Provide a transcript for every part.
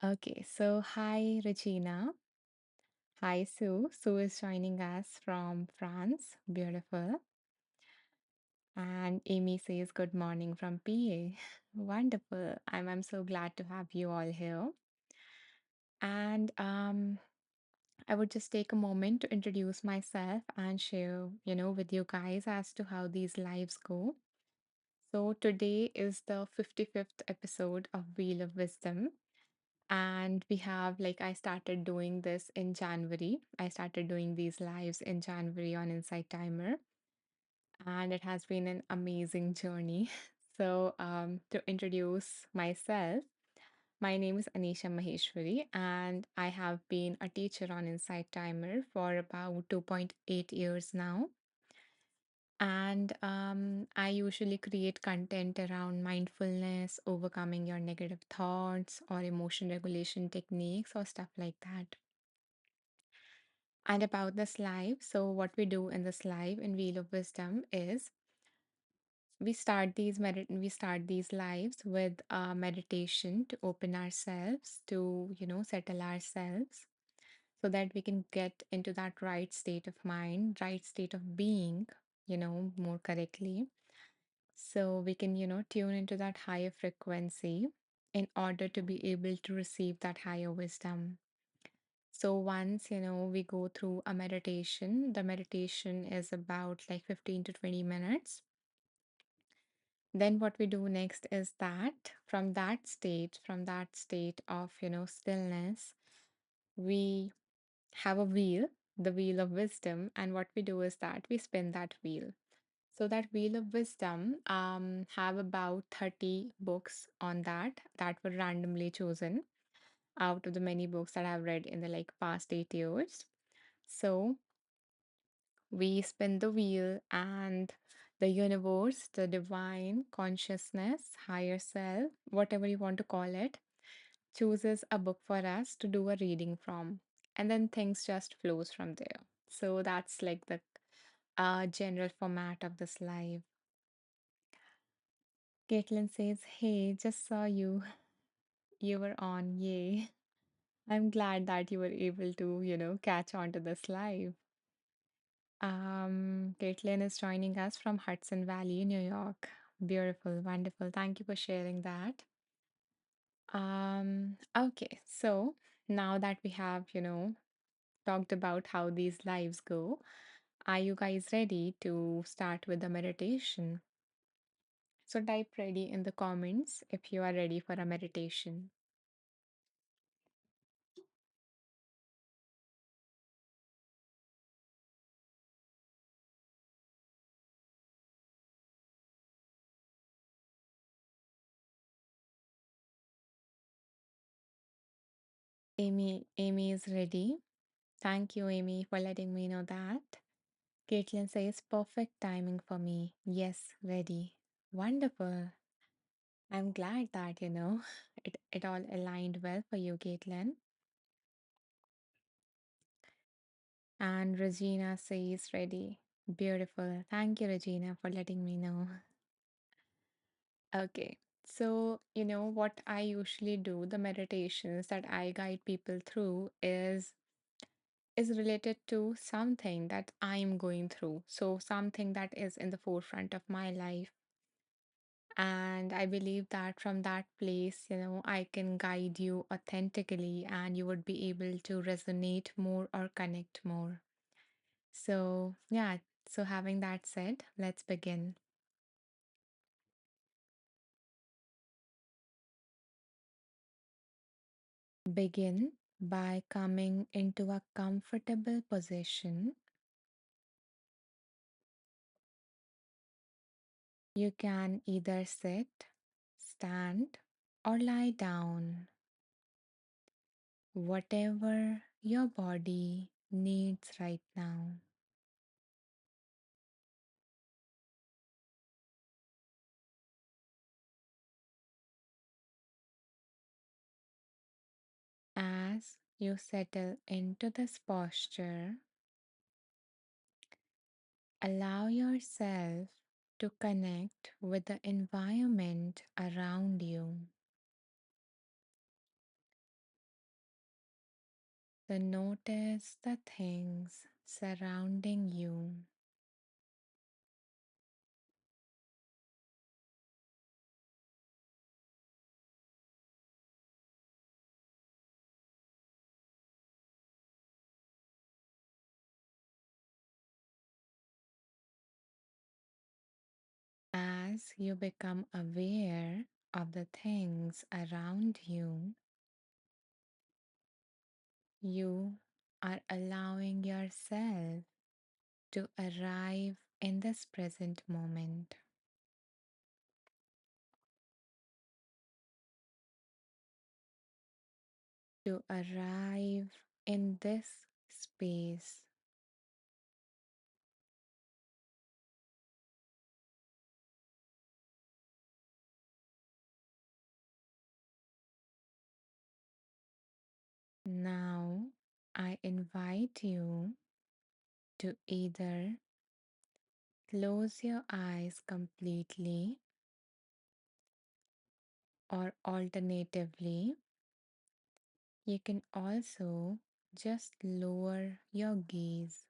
Okay, so hi Regina. Hi Sue. Sue is joining us from France. Beautiful. And Amy says good morning from PA. Wonderful. I'm so glad to have you all here. And I would just take a moment to introduce myself and share, with you guys as to how these lives go. So today is the 55th episode of Wheel of Wisdom. And we have, like, I started doing this in January. I started doing these lives in January on Insight Timer, and it has been an amazing journey. So, to introduce myself, my name is Anisha Maheshwari, and I have been a teacher on Insight Timer for about 2.8 years now. And I usually create content around mindfulness, overcoming your negative thoughts, or emotion regulation techniques, or stuff like that. And about this live, so what we do in this live in Wheel of Wisdom is we start these lives with a meditation to open ourselves to settle ourselves so that we can get into that right state of mind, right state of being, more correctly. So we can, tune into that higher frequency in order to be able to receive that higher wisdom. So once, we go through a meditation, the meditation is about like 15 to 20 minutes. Then what we do next is that from that state of, stillness, we have a wheel, the wheel of wisdom. And what we do is that we spin that wheel. So that wheel of wisdom have about 30 books on that were randomly chosen out of the many books that I've read in the like past 8 years. So we spin the wheel and the universe, the divine consciousness, higher self, whatever you want to call it, chooses a book for us to do a reading from. And then things just flows from there. So that's like the general format of this live. Caitlin says, hey, just saw you. You were on. Yay. I'm glad that you were able to, catch on to this live. Caitlin is joining us from Hudson Valley, New York. Beautiful, wonderful. Thank you for sharing that. Okay, so now that we have, talked about how these lives go, are you guys ready to start with the meditation? So type ready in the comments if you are ready for a meditation. Amy is ready. Thank you, Amy, for letting me know that. Caitlin says perfect timing for me. Yes, ready. Wonderful. I'm glad that, it all aligned well for you, Caitlin. And Regina says ready. Beautiful. Thank you, Regina, for letting me know. Okay. So, what I usually do, the meditations that I guide people through is related to something that I'm going through. So, something that is in the forefront of my life. And I believe that from that place, I can guide you authentically and you would be able to resonate more or connect more. So, yeah, so having that said, let's begin. Begin by coming into a comfortable position. You can either sit, stand, or lie down, whatever your body needs right now. As you settle into this posture, allow yourself to connect with the environment around you. So notice the things surrounding you as you become aware of the things around you. You are allowing yourself to arrive in this present moment, to arrive in this space. Now, I invite you to either close your eyes completely or alternatively, you can also just lower your gaze,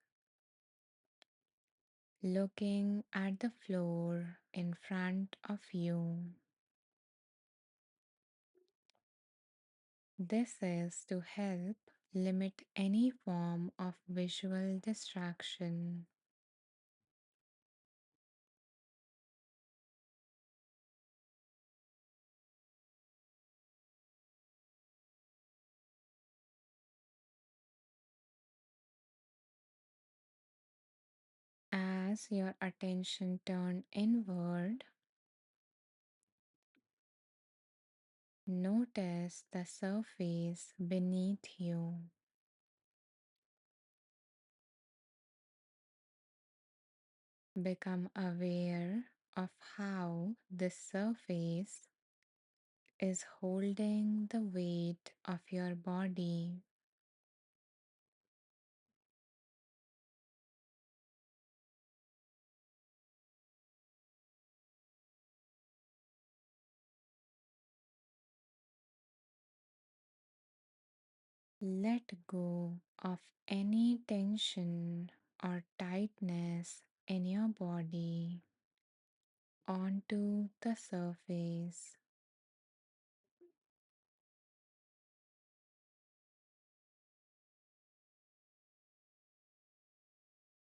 looking at the floor in front of you. This is to help limit any form of visual distraction. As your attention turn inward, notice the surface beneath you. Become aware of how this surface is holding the weight of your body. Let go of any tension or tightness in your body onto the surface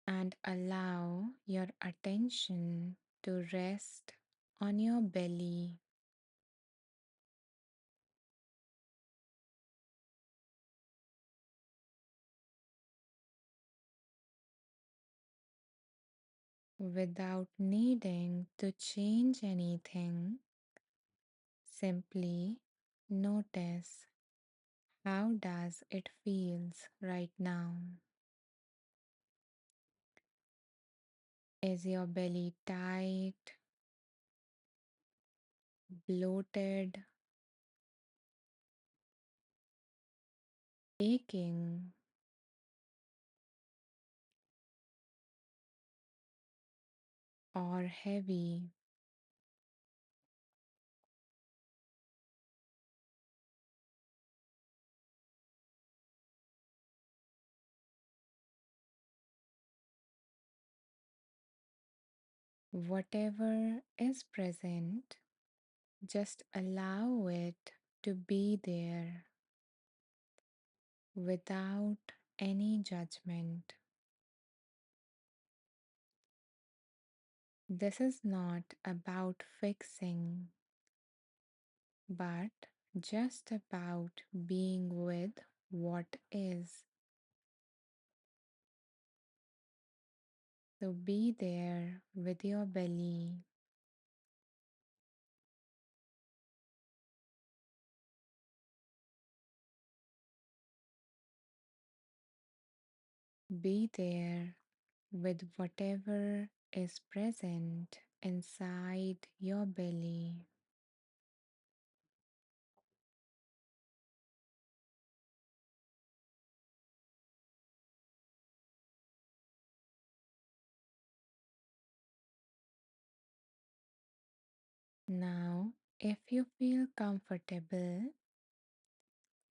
and allow your attention to rest on your belly. Without needing to change anything. Simply notice, how does it feels right now? Is your belly tight, bloated, aching, or heavy? Whatever is present, just allow it to be there without any judgment. This is not about fixing, but just about being with what is. So be there with your belly. Be there with whatever is present inside your belly. Now, if you feel comfortable,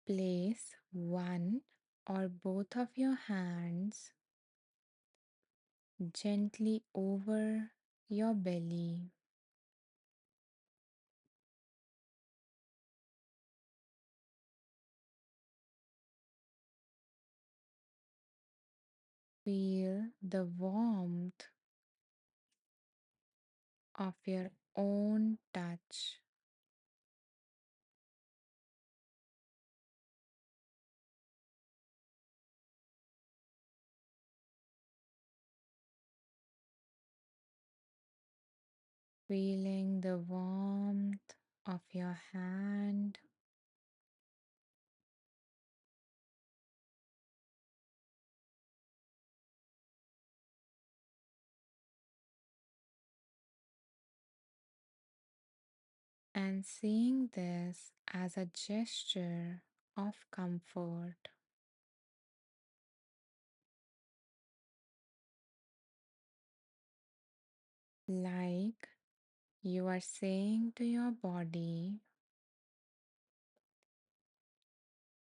place one or both of your hands gently over your belly. Feel the warmth of your own touch. Feeling the warmth of your hand, and seeing this as a gesture of comfort, like you are saying to your body,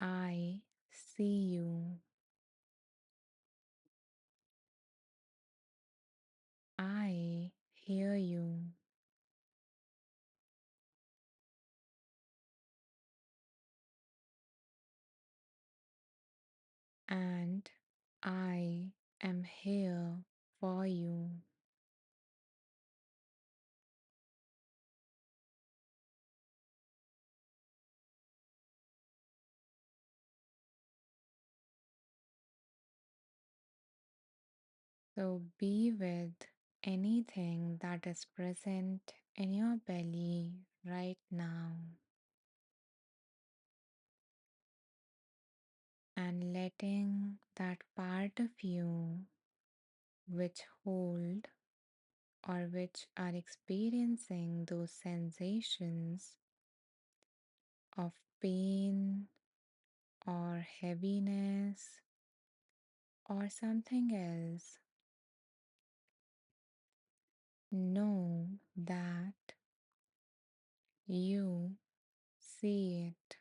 I see you, I hear you, and I am here for you. So be with anything that is present in your belly right now, and letting that part of you which hold or which are experiencing those sensations of pain or heaviness or something else, know that you see it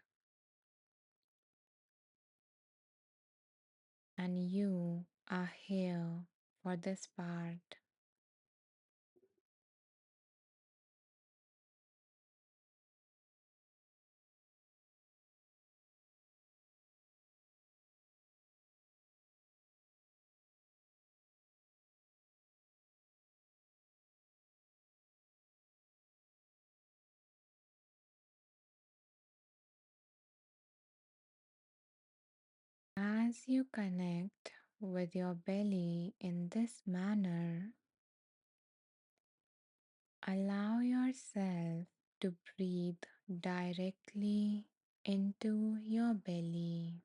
and you are here for this part. As you connect with your belly in this manner, allow yourself to breathe directly into your belly,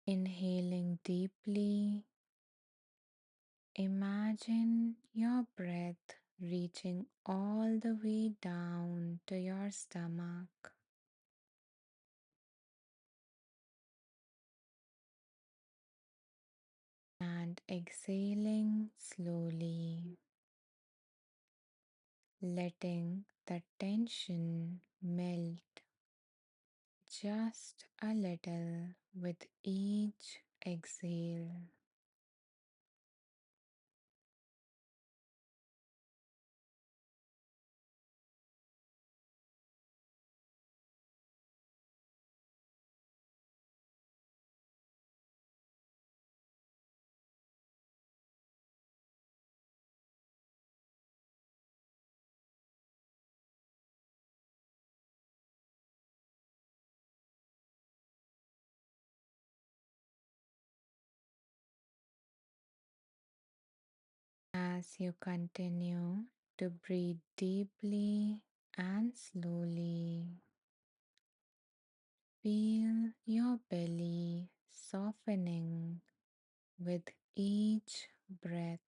inhaling deeply. Imagine your breath reaching all the way down to your stomach, and exhaling slowly, letting the tension melt just a little with each exhale. As you continue to breathe deeply and slowly, feel your belly softening with each breath.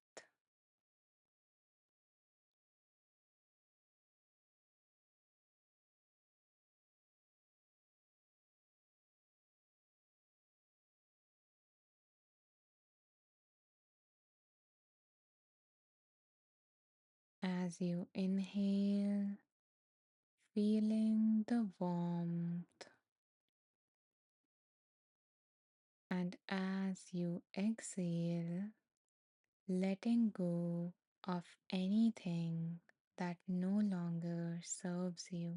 As you inhale, feeling the warmth, and as you exhale, letting go of anything that no longer serves you.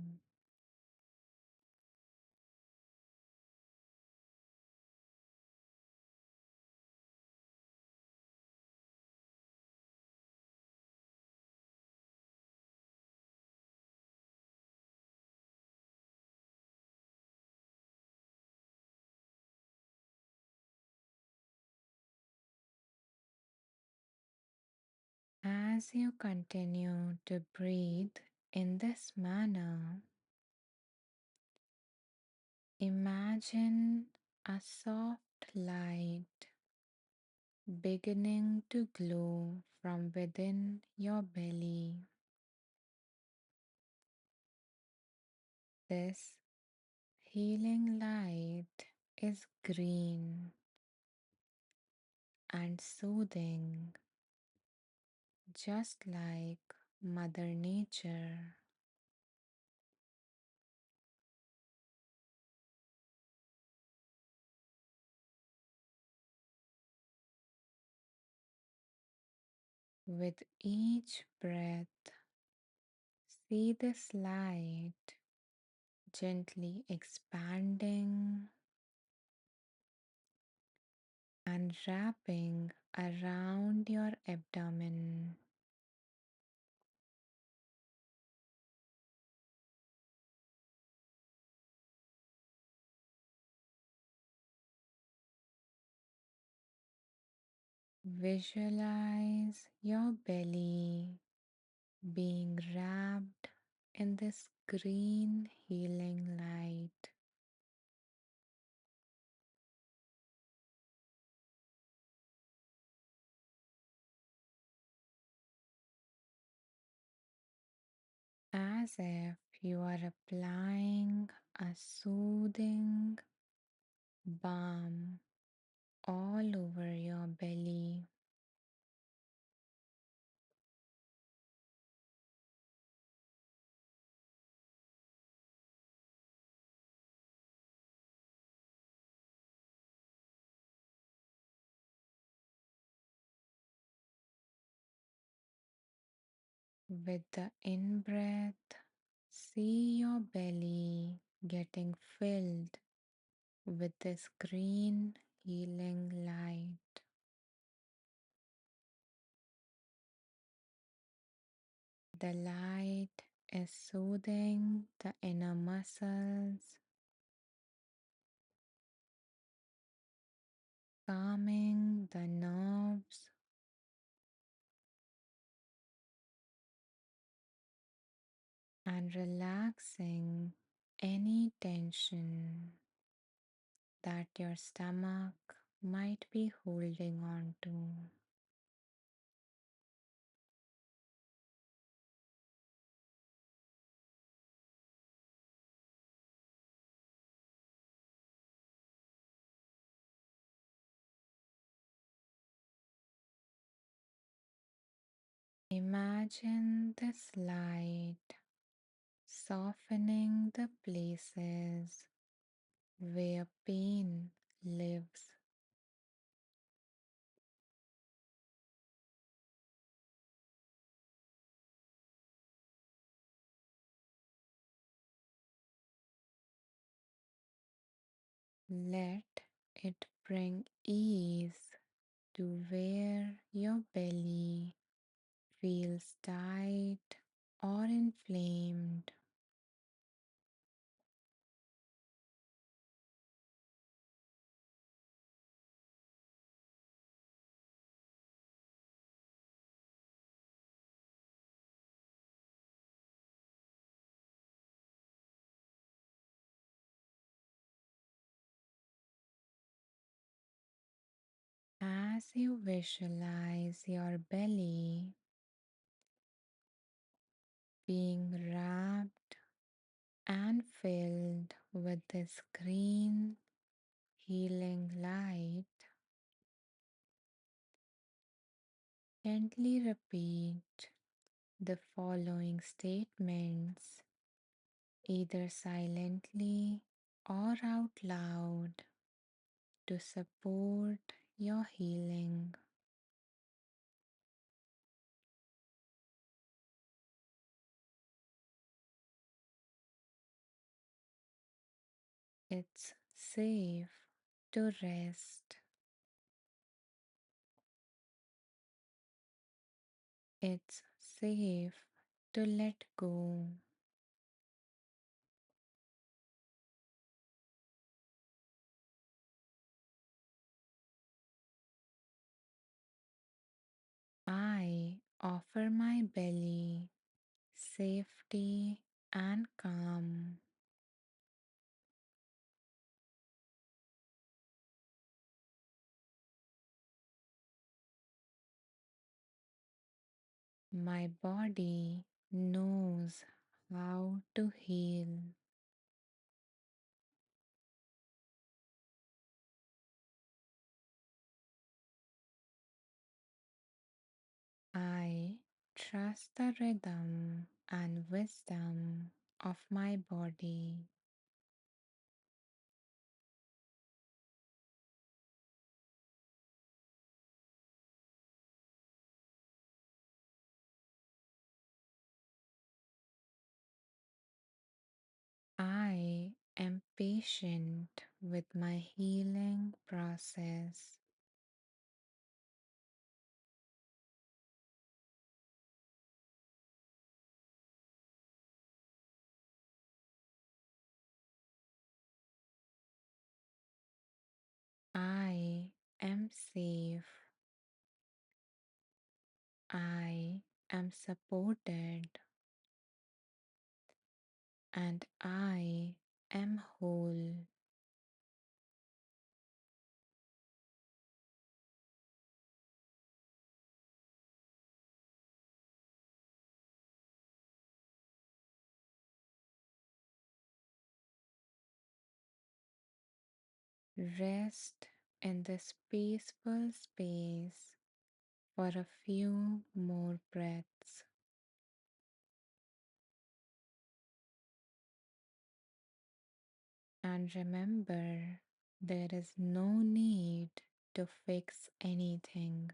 As you continue to breathe in this manner, imagine a soft light beginning to glow from within your belly. This healing light is green and soothing, just like Mother Nature. With each breath, see this light gently expanding and wrapping around your abdomen. Visualize your belly being wrapped in this green healing light. As if you are applying a soothing balm all over your belly. With the in breath, see your belly getting filled with this green healing light. The light is soothing the inner muscles, calming the nerves, and relaxing any tension that your stomach might be holding on to. Imagine this light softening the places where pain lives. Let it bring ease to where your belly feels tight or inflamed. As you visualize your belly being wrapped and filled with this green healing light, gently repeat the following statements either silently or out loud to support your healing. It's safe to rest. It's safe to let go. I offer my belly safety and calm. My body knows how to heal. I trust the rhythm and wisdom of my body. I am patient with my healing process. I am safe. I am supported and I am whole. Rest in this peaceful space for a few more breaths. And remember, there is no need to fix anything.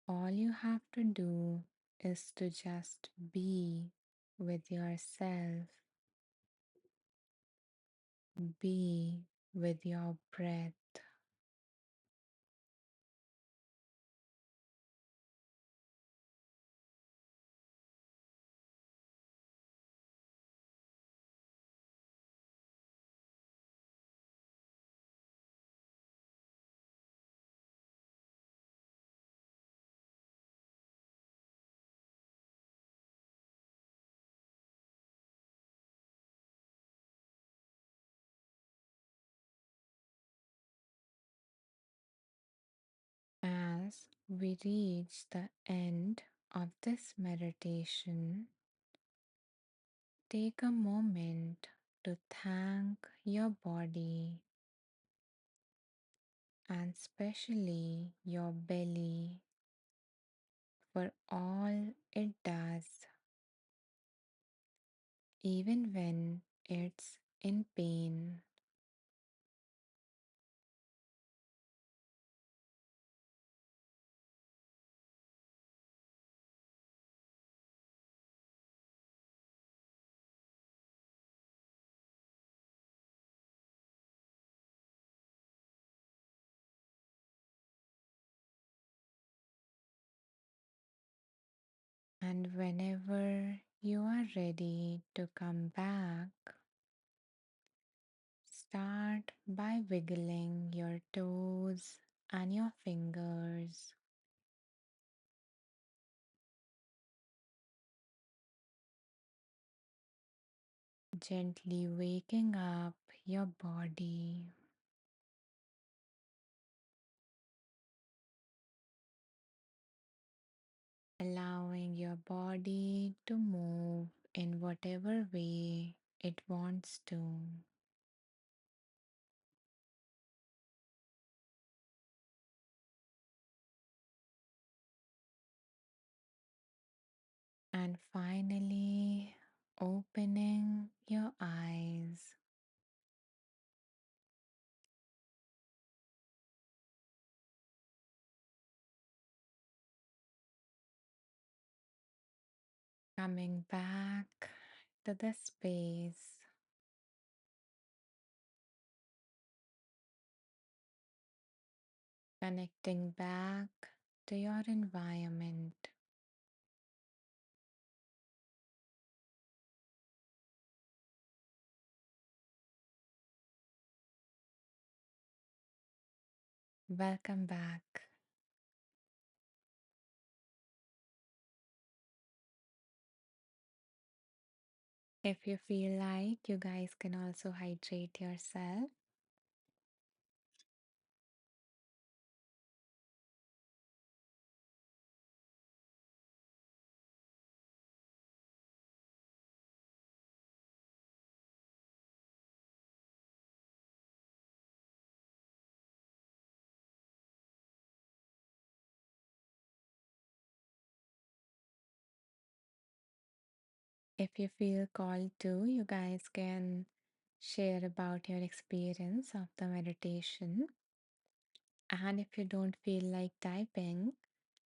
All you have to do is to just be with yourself, be with your breath, as we reach the end of this meditation. Take a moment to thank your body and especially your belly for all it does, even when it's in pain. And whenever you are ready to come back, start by wiggling your toes and your fingers, gently waking up your body, allowing your body to move in whatever way it wants to. And finally, opening your eyes, coming back to the space, connecting back to your environment. Welcome back. If you feel like, you guys can also hydrate yourself. If you feel called to, you guys can share about your experience of the meditation. And if you don't feel like typing,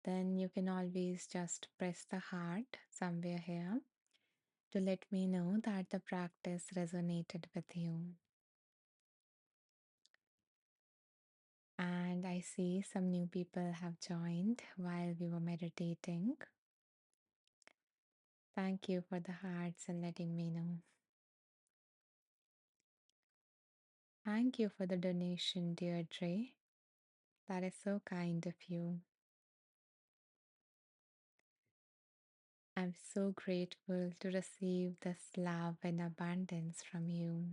then you can always just press the heart somewhere here to let me know that the practice resonated with you. And I see some new people have joined while we were meditating. Thank you for the hearts and letting me know. Thank you for the donation, Deirdre. That is so kind of you. I'm so grateful to receive this love and abundance from you.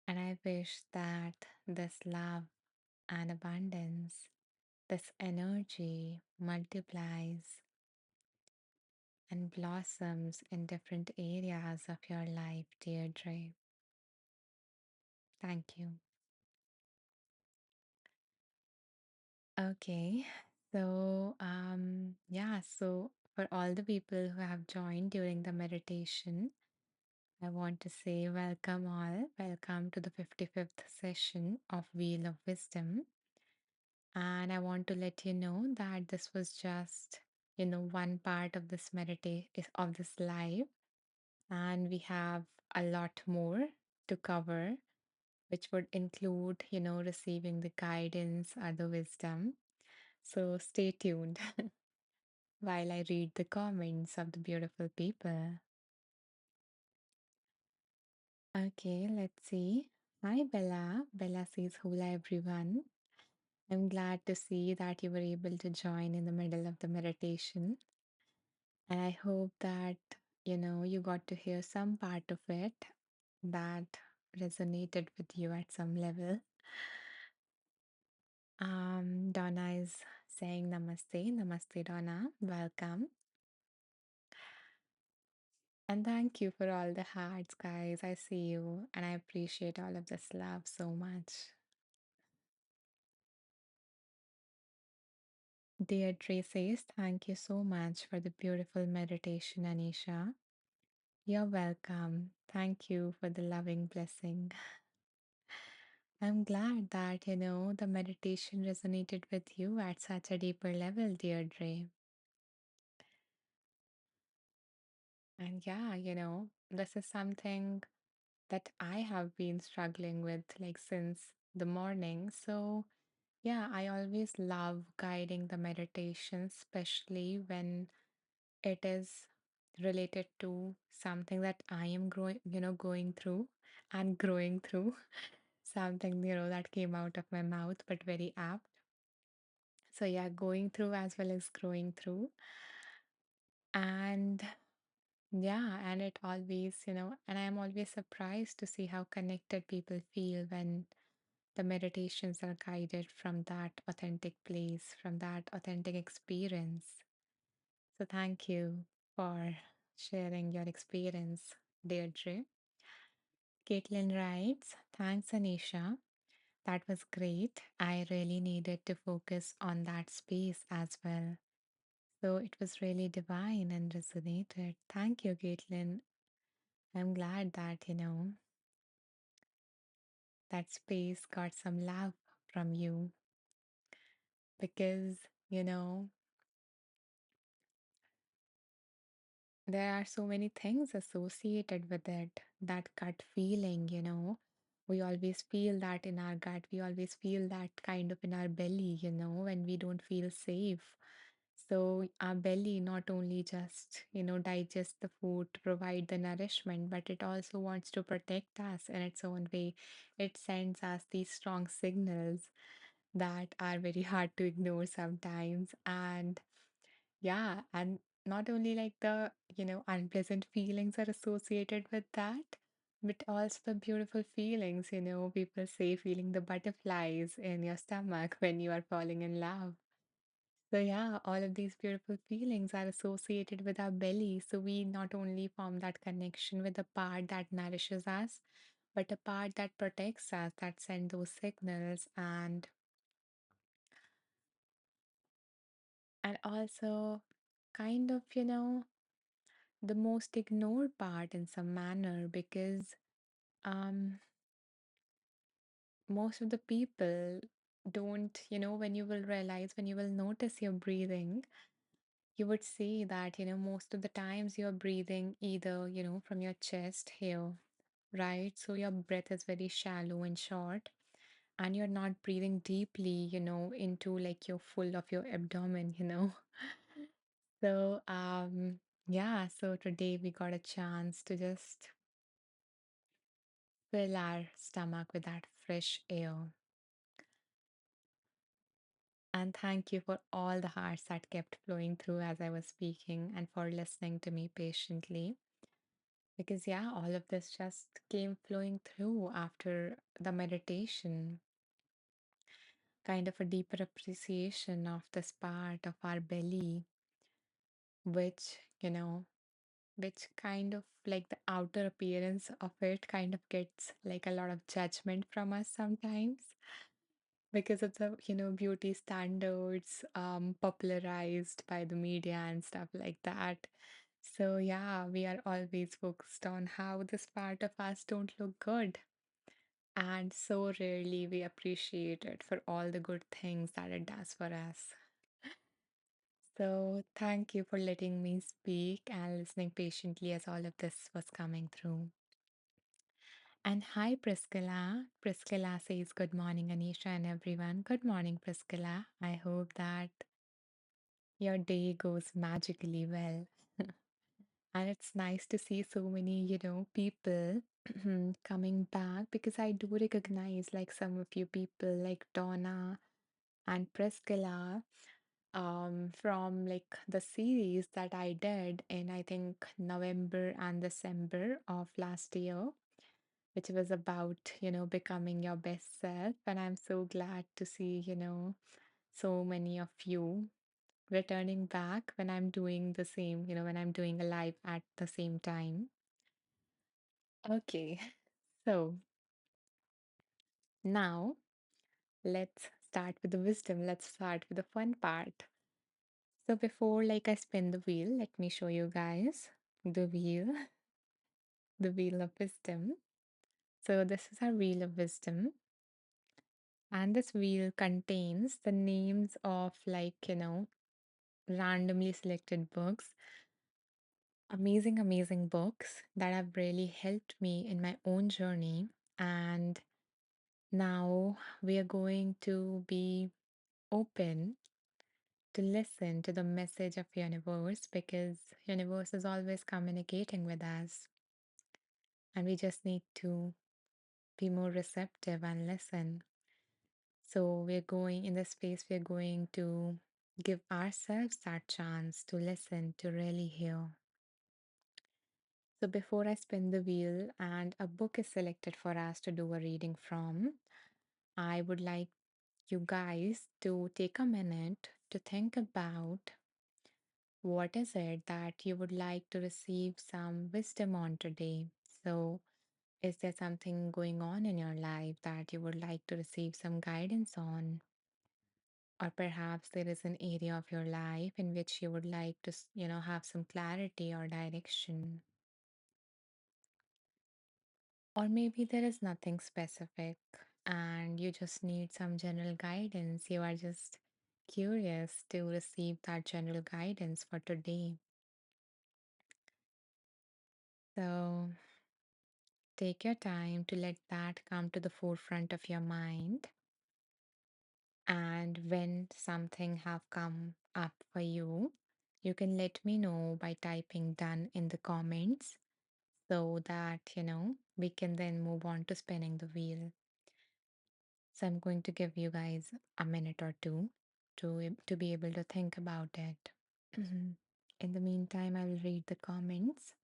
And I wish that this love and abundance, this energy multiplies and blossoms in different areas of your life, Deirdre. Thank you. Okay, so for all the people who have joined during the meditation, I want to say welcome all. Welcome to the 55th session of Wheel of Wisdom. And I want to let you know that this was just, one part of this meditation of this live. And we have a lot more to cover, which would include, receiving the guidance or the wisdom. So stay tuned while I read the comments of the beautiful people. Okay, let's see. Hi, Bella. Bella says, hola, everyone. I'm glad to see that you were able to join in the middle of the meditation. And I hope that, you got to hear some part of it that resonated with you at some level. Donna is saying namaste. Namaste, Donna. Welcome. And thank you for all the hearts, guys. I see you and I appreciate all of this love so much. Deirdre says, thank you so much for the beautiful meditation, Anisha. You're welcome. Thank you for the loving blessing. I'm glad that, the meditation resonated with you at such a deeper level, Deirdre. And yeah, this is something that I have been struggling with like since the morning. So, yeah, I always love guiding the meditation, especially when it is related to something that I am going through and growing through. Something, that came out of my mouth, but very apt. So, yeah, going through as well as growing through. And yeah, and it always, and I am always surprised to see how connected people feel when the meditations are guided from that authentic place, from that authentic experience. So, thank you for sharing your experience, Deirdre. Caitlin writes, thanks, Anisha. That was great. I really needed to focus on that space as well. So it was really divine and resonated. Thank you, Caitlin. I'm glad that, that space got some love from you because, you know, there are so many things associated with it. That gut feeling, we always feel that in our gut. We always feel that kind of in our belly, when we don't feel safe. So our belly not only just, digest the food to provide the nourishment, but it also wants to protect us in its own way. It sends us these strong signals that are very hard to ignore sometimes. And yeah, and not only like the, unpleasant feelings are associated with that, but also the beautiful feelings, people say feeling the butterflies in your stomach when you are falling in love. So yeah, all of these beautiful feelings are associated with our belly. So we not only form that connection with the part that nourishes us, but a part that protects us, that sends those signals and also kind of, the most ignored part in some manner because um most of the people don't, when you will realize, when you will notice your breathing, you would see that, most of the times you're breathing either, from your chest here, right? So your breath is very shallow and short, and you're not breathing deeply, into like you're full of your abdomen. So, yeah, so today we got a chance to just fill our stomach with that fresh air. And thank you for all the hearts that kept flowing through as I was speaking and for listening to me patiently. Because, yeah, all of this just came flowing through after the meditation, kind of a deeper appreciation of this part of our belly, which, which kind of like the outer appearance of it kind of gets like a lot of judgment from us sometimes because of the beauty standards popularized by the media and stuff like that. So yeah, we are always focused on how this part of us don't look good, and so rarely we appreciate it for all the good things that it does for us. So thank you for letting me speak and listening patiently as all of this was coming through. And hi, Priscilla. Priscilla says, good morning, Anisha and everyone. Good morning, Priscilla. I hope that your day goes magically well. And it's nice to see so many, people coming back because I do recognize like some of you people like Donna and Priscilla from like the series that I did in I think November and December of last year, which was about, becoming your best self. And I'm so glad to see, so many of you returning back when I'm doing the same, when I'm doing a live at the same time. Okay, so now let's start with the wisdom. Let's start with the fun part. So before like I spin the wheel, let me show you guys the wheel, the wheel of wisdom. So this is our wheel of wisdom. And this wheel contains the names of like, randomly selected books, amazing, amazing books that have really helped me in my own journey. And now we are going to be open to listen to the message of universe because universe is always communicating with us and we just need to be more receptive and listen. So we're going in this space, we're going to give ourselves that chance to listen, to really hear. So before I spin the wheel and a book is selected for us to do a reading from, I would like you guys to take a minute to think about what is it that you would like to receive some wisdom on today. So is there something going on in your life that you would like to receive some guidance on? Or perhaps there is an area of your life in which you would like to, have some clarity or direction. Or maybe there is nothing specific and you just need some general guidance. You are just curious to receive that general guidance for today. So take your time to let that come to the forefront of your mind. And when something have come up for you, you can let me know by typing done in the comments so that, we can then move on to spinning the wheel. So I'm going to give you guys a minute or two to be able to think about it. Mhm. In the meantime, I will read the comments.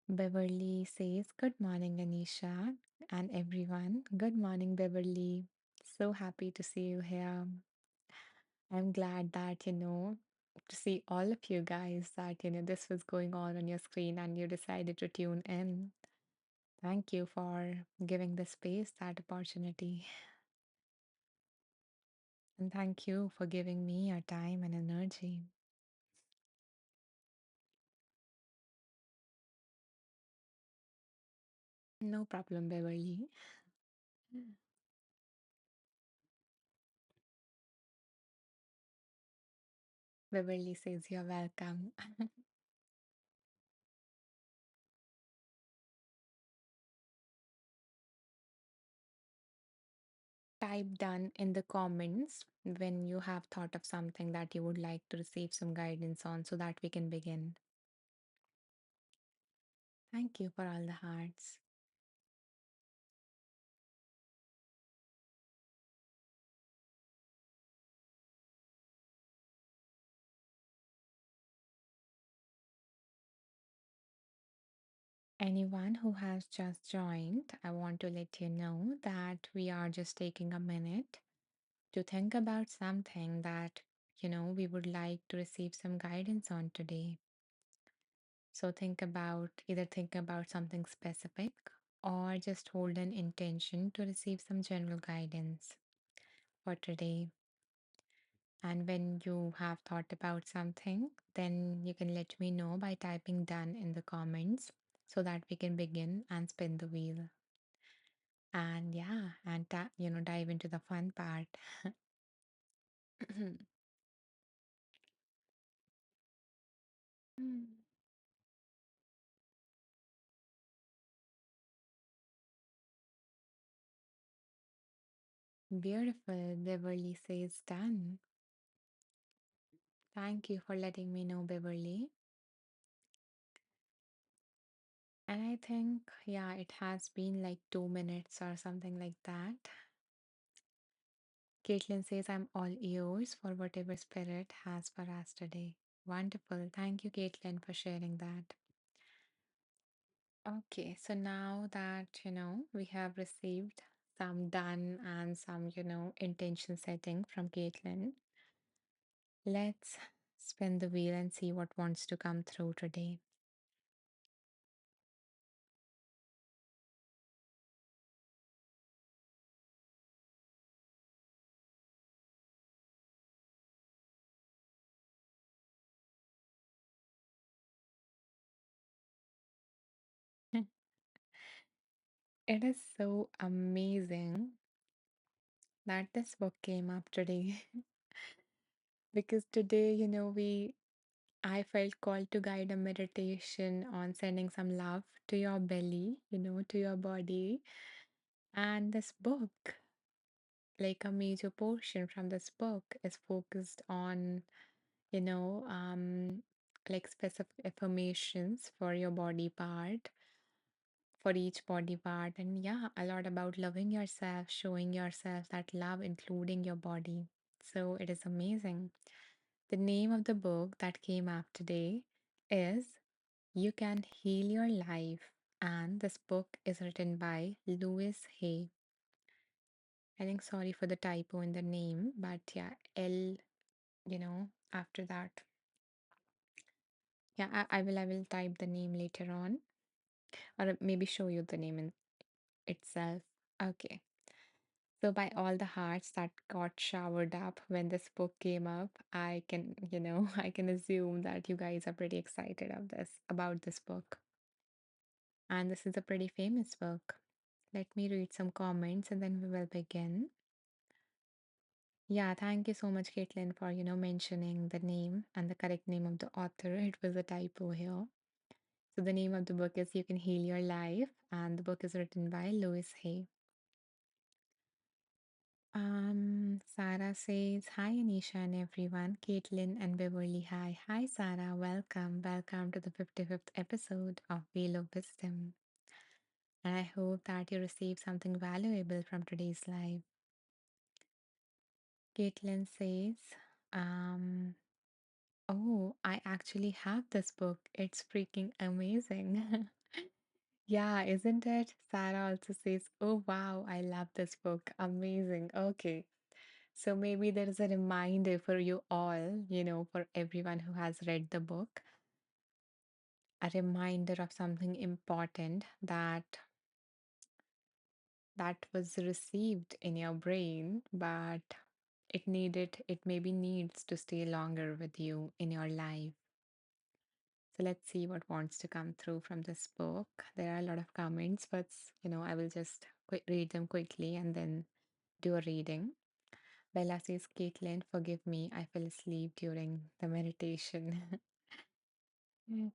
Beverly says, "Good morning, Anisha and everyone. Good morning, Beverly. So happy to see you here. I'm glad that, to see all of you guys that, this was going on your screen and you decided to tune in. Thank you for giving the space that opportunity. And thank you for giving me your time and energy. No problem, Beverly. Beverly says you're welcome. Type done in the comments when you have thought of something that you would like to receive some guidance on so that we can begin. Thank you for all the hearts. Anyone who has just joined, I want to let you know that we are just taking a minute to think about something that, we would like to receive some guidance on today. So think about something specific or just hold an intention to receive some general guidance for today. And when you have thought about something, then you can let me know by typing done in the comments so that we can begin and spin the wheel. And yeah, and dive into the fun part. Beautiful, Beverly says done. Thank you for letting me know, Beverly. And I think, yeah, it has been like 2 minutes or something like that. Caitlin says, I'm all ears for whatever spirit has for us today. Wonderful. Thank you, Caitlin, for sharing that. Okay, so now that, we have received some done and some, intention setting from Caitlin, let's spin the wheel and see what wants to come through today. It is so amazing that this book came up today because today, I felt called to guide a meditation on sending some love to your belly, to your body. And this book, like a major portion from this book, is focused on, you know, um, like specific affirmations for your body part, for each body part. And yeah, a lot about loving yourself, showing yourself that love, including your body. So it is amazing. The name of the book that came up today is You Can Heal Your Life, and this book is written by Louis Hay. I think sorry for the typo in the name, but yeah, L, after that. Yeah, I will type the name later on, or maybe show you the name in itself. Okay. So, by all the hearts that got showered up when this book came up, I can, I can assume that you guys are pretty excited about this book. And this is a pretty famous book. Let me read some comments and then we will begin. Yeah, thank you so much, Caitlin, for, mentioning the name and the correct name of the author. It was a typo here. So the name of the book is You Can Heal Your Life, and the book is written by Louis Hay. Sarah says, Hi Anisha and everyone. Caitlin and Beverly, hi. Hi Sarah, welcome. Welcome to the 55th episode of Wheel of Wisdom. And I hope that you received something valuable from today's live. Caitlin says, um, Oh, I actually have this book. It's freaking amazing. Yeah, isn't it? Sarah also says, Oh, wow, I love this book. Amazing. Okay. So maybe there is a reminder for you all, for everyone who has read the book, a reminder of something important that was received in your brain, but it maybe needs to stay longer with you in your life. So let's see what wants to come through from this book. There are a lot of comments, but I will just read them quickly and then do a reading. Bella says, Caitlin, forgive me, I fell asleep during the meditation. Mm.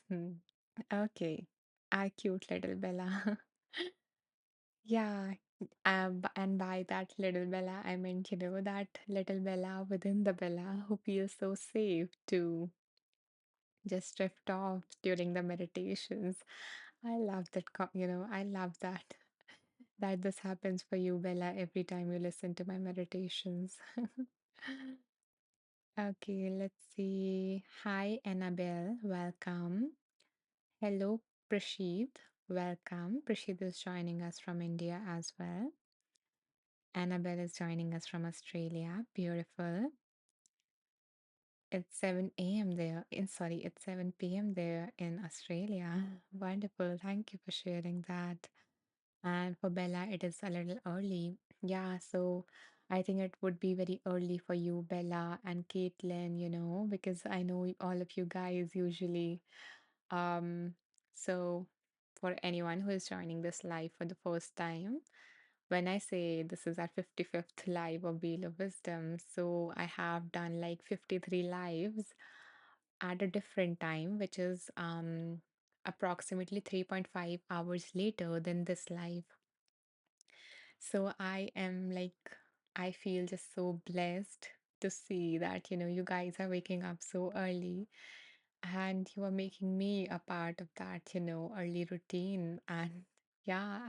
Hmm. Okay. Ah, cute little Bella. Yeah. And by that little Bella, I meant, that little Bella within the Bella who feels so safe to just drift off during the meditations. I love that, I love that. That this happens for you, Bella, every time you listen to my meditations. Okay, let's see. Hi, Annabelle. Welcome. Hello, Prashid. Welcome. Prashid is joining us from India as well. Annabelle is joining us from Australia. Beautiful. It's 7 a.m. there. Sorry, it's 7 p.m. there in Australia. Wonderful. Thank you for sharing that. And for Bella, it is a little early. Yeah, so I think it would be very early for you, Bella and Caitlin, because I know all of you guys usually. Um, so for anyone who is joining this live for the first time, when I say this is our 55th live of Wheel of Wisdom, so I have done like 53 lives at a different time, which is approximately 3.5 hours later than this live. So I am like, I feel just so blessed to see that, you guys are waking up so early and you are making me a part of that, early routine. And yeah,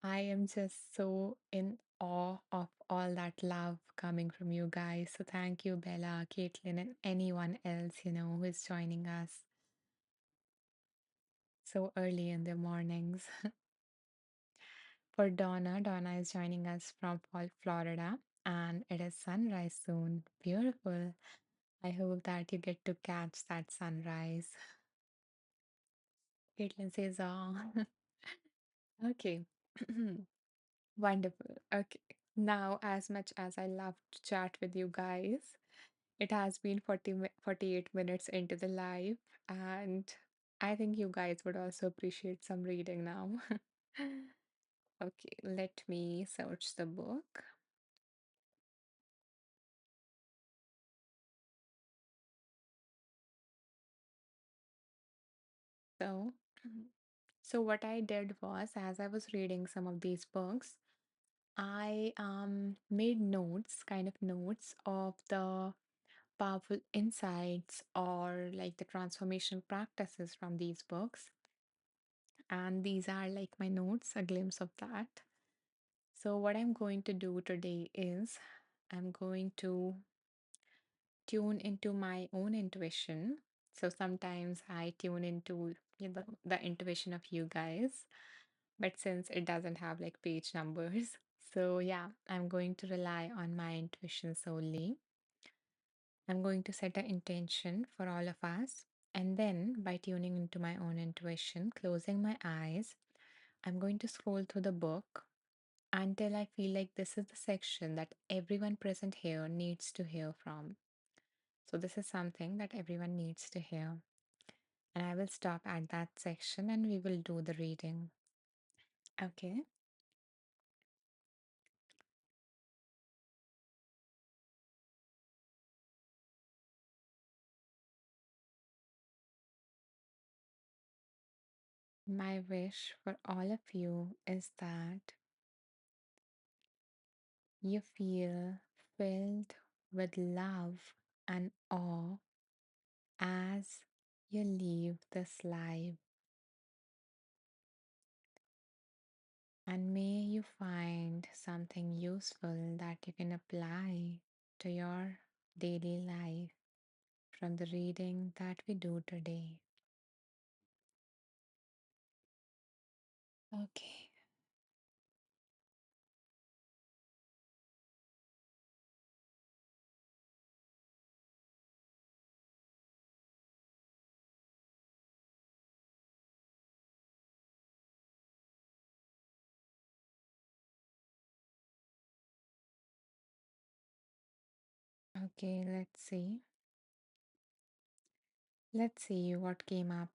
I am just so in awe of all that love coming from you guys. So thank you, Bella, Caitlin, and anyone else, who is joining us so early in the mornings. For Donna, Donna is joining us from Florida, and it is sunrise soon. Beautiful. I hope that you get to catch that sunrise. Caitlin says, oh, okay. Wonderful. Okay. Now, as much as I love to chat with you guys, it has been 48 minutes into the live, and I think you guys would also appreciate some reading now. Okay, let me search the book. So, so what I did was, as I was reading some of these books, I made notes, kind of notes of the powerful insights or like the transformation practices from these books. And these are like my notes, a glimpse of that. So, what I'm going to do today is I'm going to tune into my own intuition. So, sometimes I tune into the intuition of you guys, but since it doesn't have like page numbers, so yeah, I'm going to rely on my intuition solely. I'm going to set an intention for all of us. And then, by tuning into my own intuition, closing my eyes, I'm going to scroll through the book until I feel like this is the section that everyone present here needs to hear from. So, this is something that everyone needs to hear. And I will stop at that section and we will do the reading. Okay. My wish for all of you is that you feel filled with love and awe as you leave this life. And may you find something useful that you can apply to your daily life from the reading that we do today. Okay, okay, let's see. Let's see what came up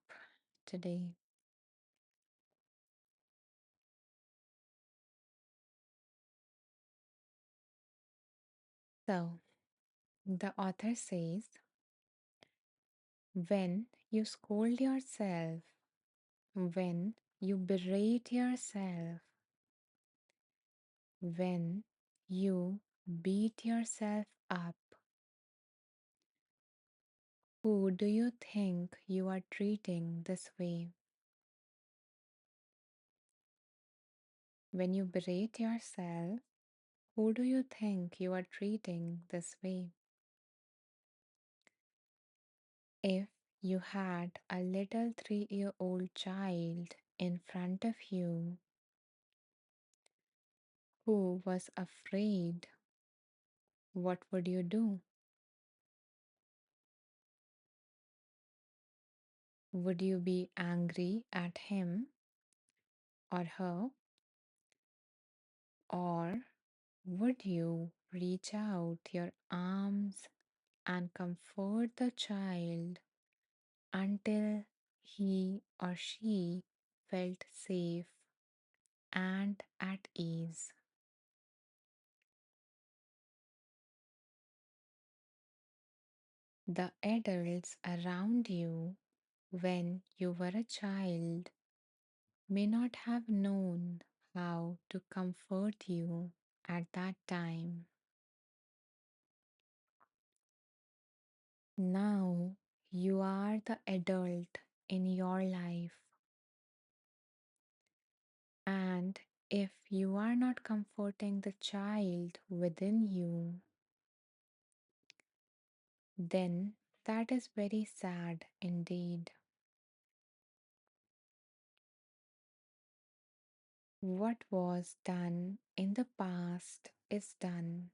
today. So, the author says, when you scold yourself, when you berate yourself, when you beat yourself up, who do you think you are treating this way? When you berate yourself, who do you think you are treating this way? If you had a little 3-year-old child in front of you who was afraid, what would you do? Would you be angry at him or her? Or would you reach out your arms and comfort the child until he or she felt safe and at ease? The adults around you when you were a child may not have known how to comfort you at that time. Now you are the adult in your life, and if you are not comforting the child within you, then that is very sad indeed. What was done in the past is done,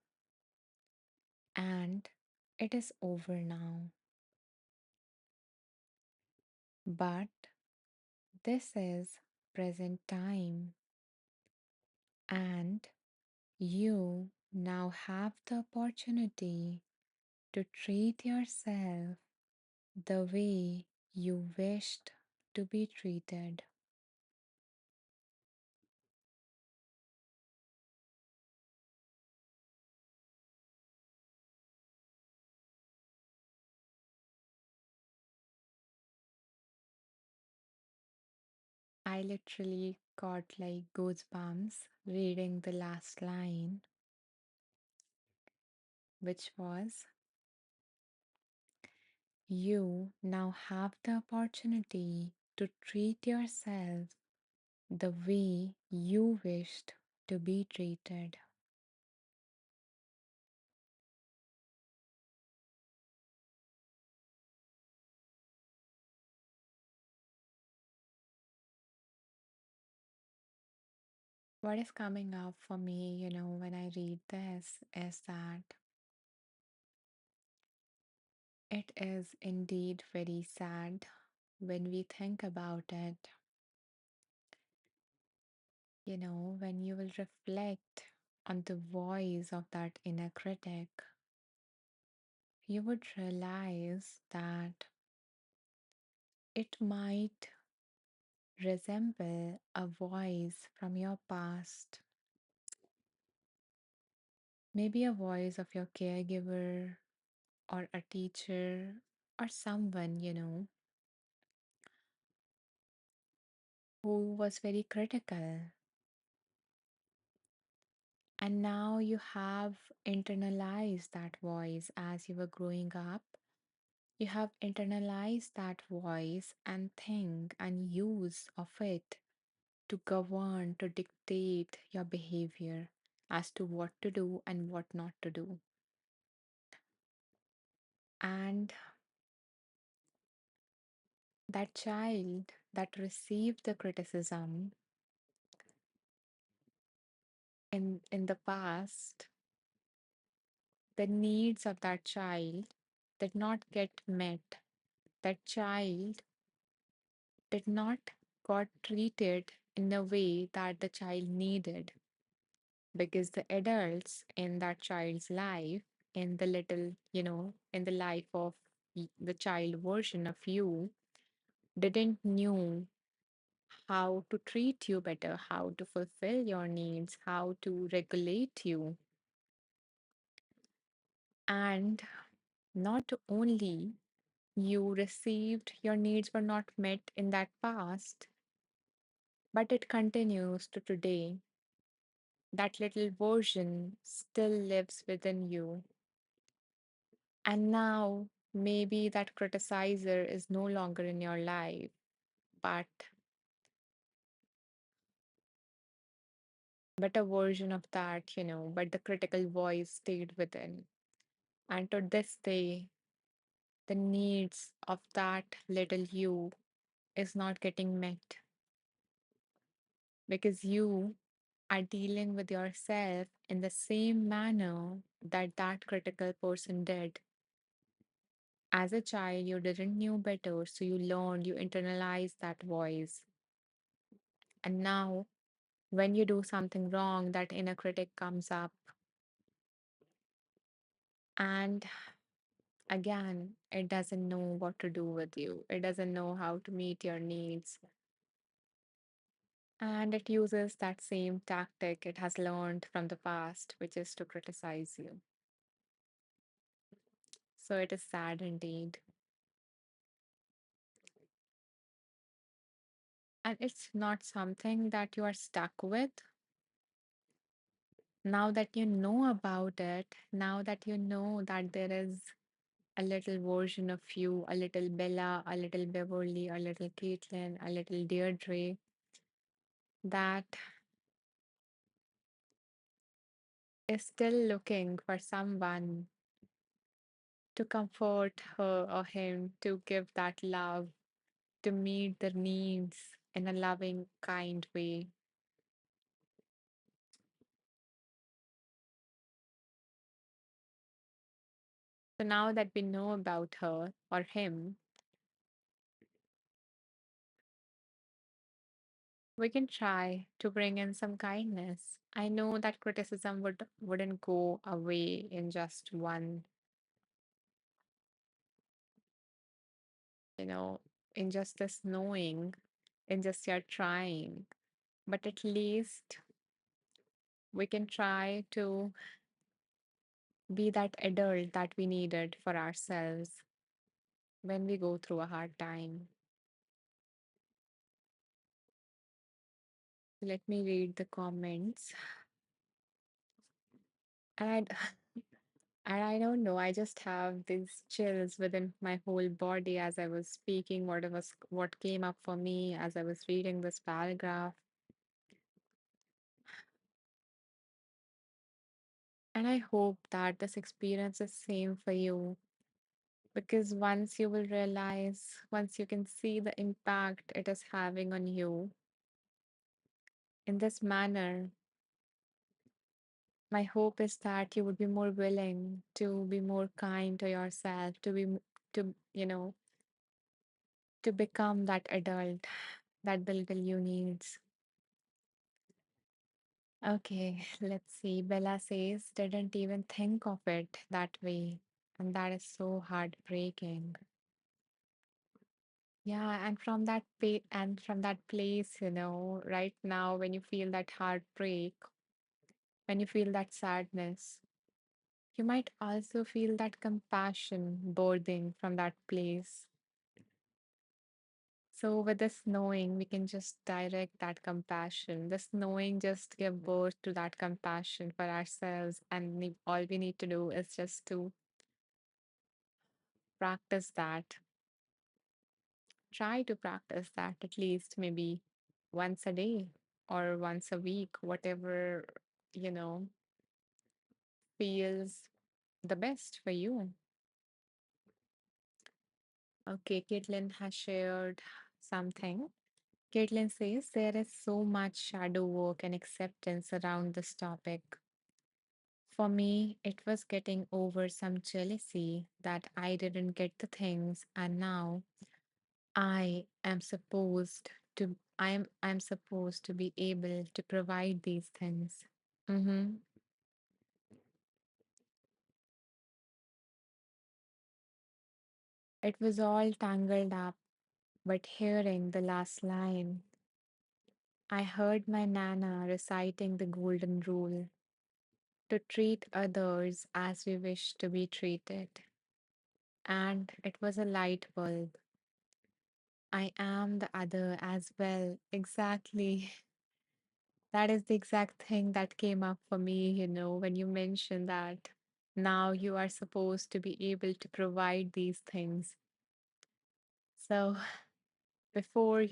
and it is over now. But this is present time, and you now have the opportunity to treat yourself the way you wished to be treated. I literally got like goosebumps reading the last line, which was, you now have the opportunity to treat yourself the way you wished to be treated. What is coming up for me, when I read this is that it is indeed very sad when we think about it. when you will reflect on the voice of that inner critic, you would realize that it might resemble a voice from your past, maybe a voice of your caregiver or a teacher or someone, who was very critical. And now you have internalized that voice as you were growing up. You have internalized that voice and think and use of it to govern, to dictate your behavior as to what to do and what not to do. And that child that received the criticism in the past, the needs of that child did not get met. That child did not got treated in a way that the child needed, because the adults in that child's life, in the little, in the life of the child version of you, didn't knew how to treat you better, how to fulfill your needs, how to regulate you. And not only you received, your needs were not met in that past, but it continues to today. That little version still lives within you. And now maybe that criticizer is no longer in your life, but a version of that, but the critical voice stayed within. And to this day, the needs of that little you is not getting met because you are dealing with yourself in the same manner that that critical person did. As a child, you didn't know better, so you learned, you internalized that voice. And now, when you do something wrong, that inner critic comes up. And again, it doesn't know what to do with you, it doesn't know how to meet your needs. And it uses that same tactic it has learned from the past, which is to criticize you. So it is sad indeed. And it's not something that you are stuck with. Now that you know about it, now that you know that there is a little version of you, a little Bella, a little Beverly, a little Caitlin, a little Deirdre, that is still looking for someone to comfort her or him, to give that love, to meet their needs in a loving, kind way. So now that we know about her or him, we can try to bring in some kindness. I know that criticism wouldn't go away in just one, you know, in just this knowing, in just your trying. But at least we can try to be that adult that we needed for ourselves when we go through a hard time. Let me read the comments. And I, and I don't know, I just have these chills within my whole body as I was speaking, what came up for me as I was reading this paragraph. And I hope that this experience is same for you, because once you will realize, once you can see the impact it is having on you in this manner, my hope is that you would be more willing to be more kind to yourself, to, to become that adult that the little you needs. Okay, let's see. Bella says, didn't even think of it that way. And that is so heartbreaking. Yeah, and from that place, right now when you feel that heartbreak, when you feel that sadness, you might also feel that compassion birthing from that place. So with this knowing, we can just direct that compassion. This knowing just give birth to that compassion for ourselves, and all we need to do is just to practice that. Try to practice that at least maybe once a day or once a week, whatever, you know, feels the best for you. Okay, Caitlin has shared something. Caitlin says there is so much shadow work and acceptance around this topic. For me, it was getting over some jealousy that I didn't get the things, and now I'm supposed to be able to provide these things. Mm-hmm. It was all tangled up, but hearing the last line, I heard my Nana reciting the golden rule to treat others as we wish to be treated. And it was a light bulb. I am the other as well. Exactly. That is the exact thing that came up for me, when you mentioned that now you are supposed to be able to provide these things. So, before,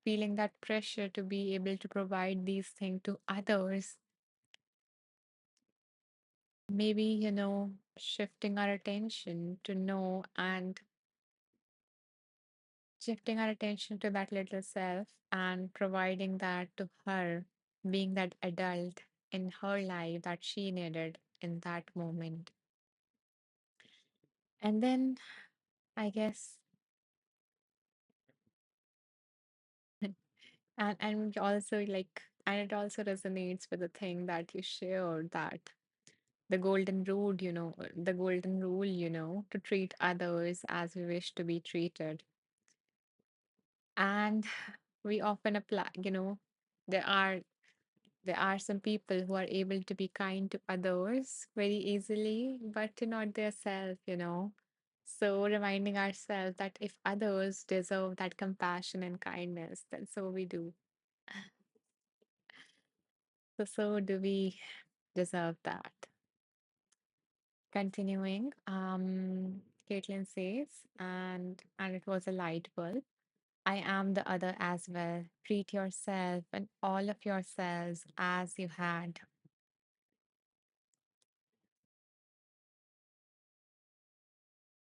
feeling that pressure to be able to provide these things to others, maybe, shifting our attention to know and shifting our attention to that little self and providing that to her, being that adult in her life that she needed in that moment. And then I guess, and also and it also resonates with the thing that you shared, that the golden rule, to treat others as we wish to be treated. And we often apply, there are there are some people who are able to be kind to others very easily, but to not their self. So reminding ourselves that if others deserve that compassion and kindness, then so we do. So do we deserve that? Continuing, Caitlin says, and it was a light bulb. I am the other as well. Treat yourself and all of yourselves as you had.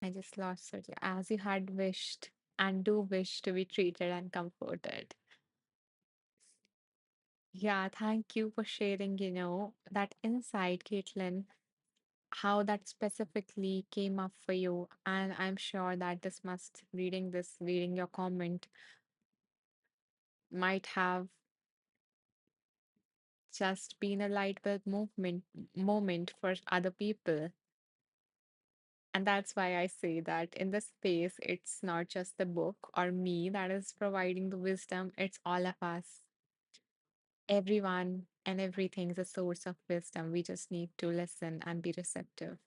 I just lost it. As you had wished and do wish to be treated and comforted. Yeah, thank you for sharing, that insight, Caitlin, how that specifically came up for you. And I'm sure that reading your comment might have just been a light bulb moment for other people. And that's why I say that in this space, it's not just the book or me that is providing the wisdom, it's all of us. Everyone and everything is a source of wisdom. We just need to listen and be receptive.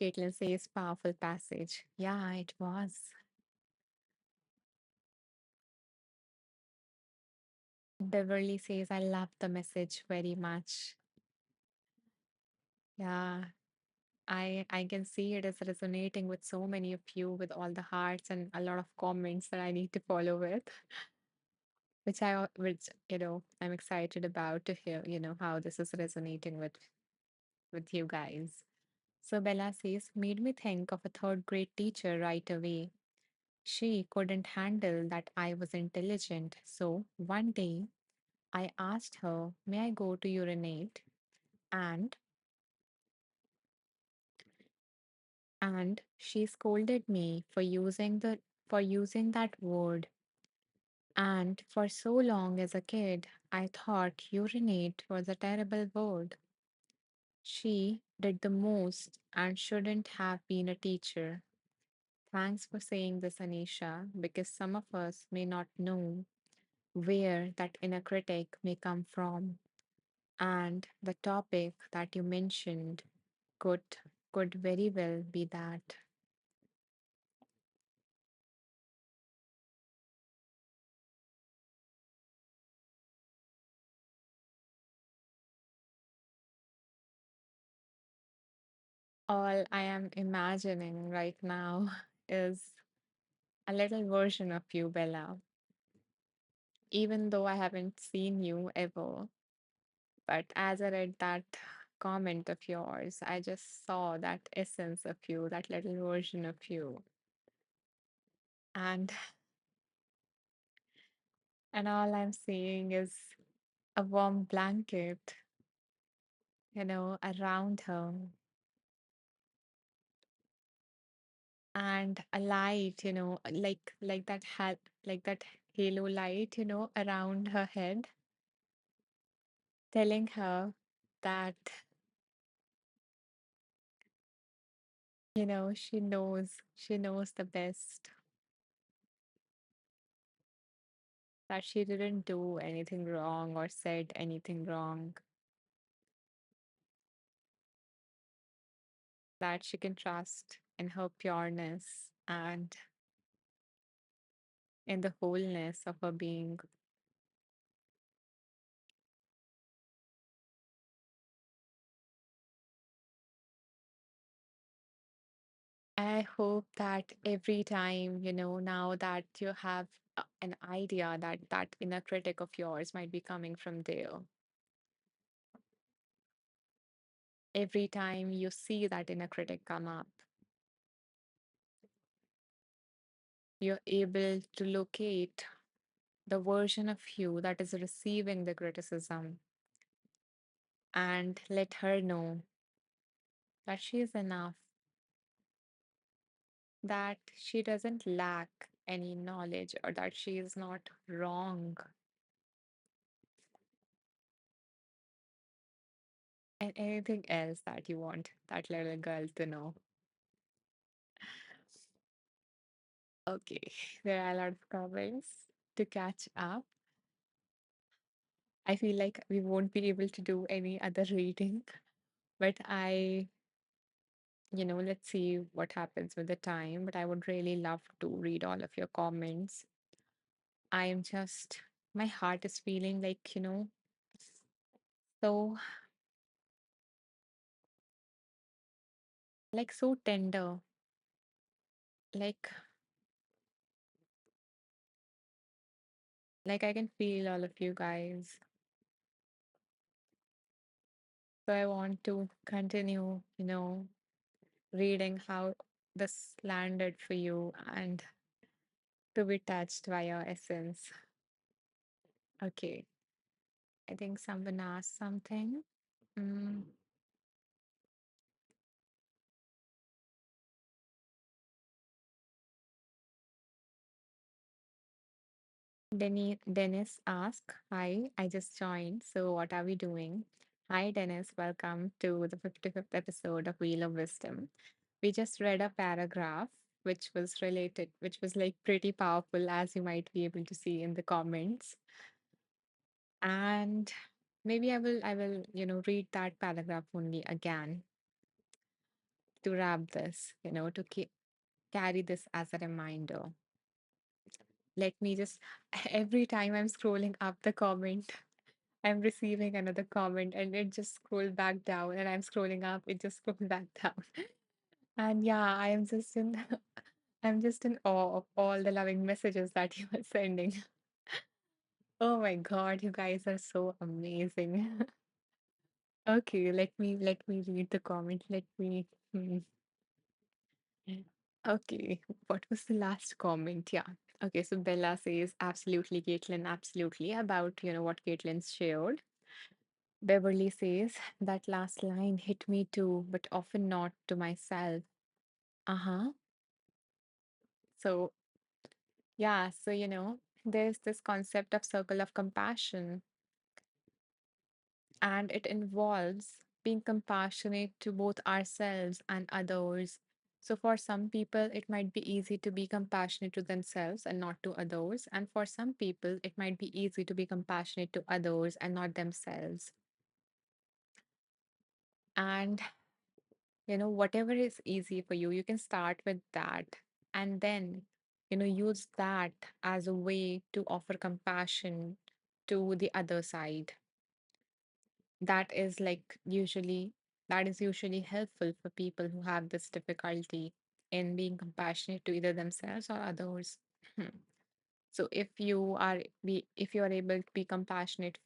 Caitlin says, powerful passage. Yeah, it was. Beverly says, I love the message very much. Yeah, I can see it is resonating with so many of you with all the hearts and a lot of comments that I need to follow with, which I'm excited about to hear, how this is resonating with you guys. So Bella says, made me think of a third grade teacher right away. She couldn't handle that I was intelligent. So one day I asked her, may I go to urinate? And and she scolded me for using that word. And for so long as a kid, I thought urinate was a terrible word. She did the most and shouldn't have been a teacher. Thanks for saying this, Anisha, because some of us may not know where that inner critic may come from. And the topic that you mentioned could could very well be that. All I am imagining right now is a little version of you, Bella. Even though I haven't seen you ever, but as I read that comment of yours, I just saw that essence of you, that little version of you. And and all I'm seeing is a warm blanket, around her and a light, like that had like that halo light, around her head, telling her that, she knows the best, that she didn't do anything wrong or said anything wrong, that she can trust in her pureness and in the wholeness of her being. I hope that every time, now that you have an idea that that inner critic of yours might be coming from there, every time you see that inner critic come up, you're able to locate the version of you that is receiving the criticism and let her know that she is enough, that she doesn't lack any knowledge, or that she is not wrong, and anything else that you want that little girl to know. Okay, there are a lot of comments to catch up. I feel like we won't be able to do any other reading, but let's see what happens with the time. But I would really love to read all of your comments. I am just, my heart is feeling like, so, like so tender. Like, like I can feel all of you guys. So I want to continue, reading how this landed for you and to be touched by your essence. Okay, I think someone asked something. Mm, Dennis asked, "Hi, I just joined. So what are we doing?" Hi, Dennis. Welcome to the 55th episode of Wheel of Wisdom. We just read a paragraph which was like pretty powerful, as you might be able to see in the comments. And maybe I will, read that paragraph only again to wrap this, to carry this as a reminder. Let me just, every time I'm scrolling up the comment, I'm receiving another comment and it just scroll back down, and I'm scrolling up, it just scroll back down. And yeah, I am just in I'm just in awe of all the loving messages that you are sending. Oh my God, you guys are so amazing. Okay, let me read the comment. Hmm. Okay, what was the last comment? Yeah. Okay, so Bella says absolutely, Caitlin, absolutely, about what Caitlin shared. Beverly says that last line hit me too, but often not to myself. Uh-huh. So yeah, so there's this concept of circle of compassion, and it involves being compassionate to both ourselves and others. So, for some people, it might be easy to be compassionate to themselves and not to others. And for some people, it might be easy to be compassionate to others and not themselves. And, whatever is easy for you, you can start with that. And then, use that as a way to offer compassion to the other side. that is like usually that is usually helpful for people who have this difficulty in being compassionate to either themselves or others. So if you are able to be compassionate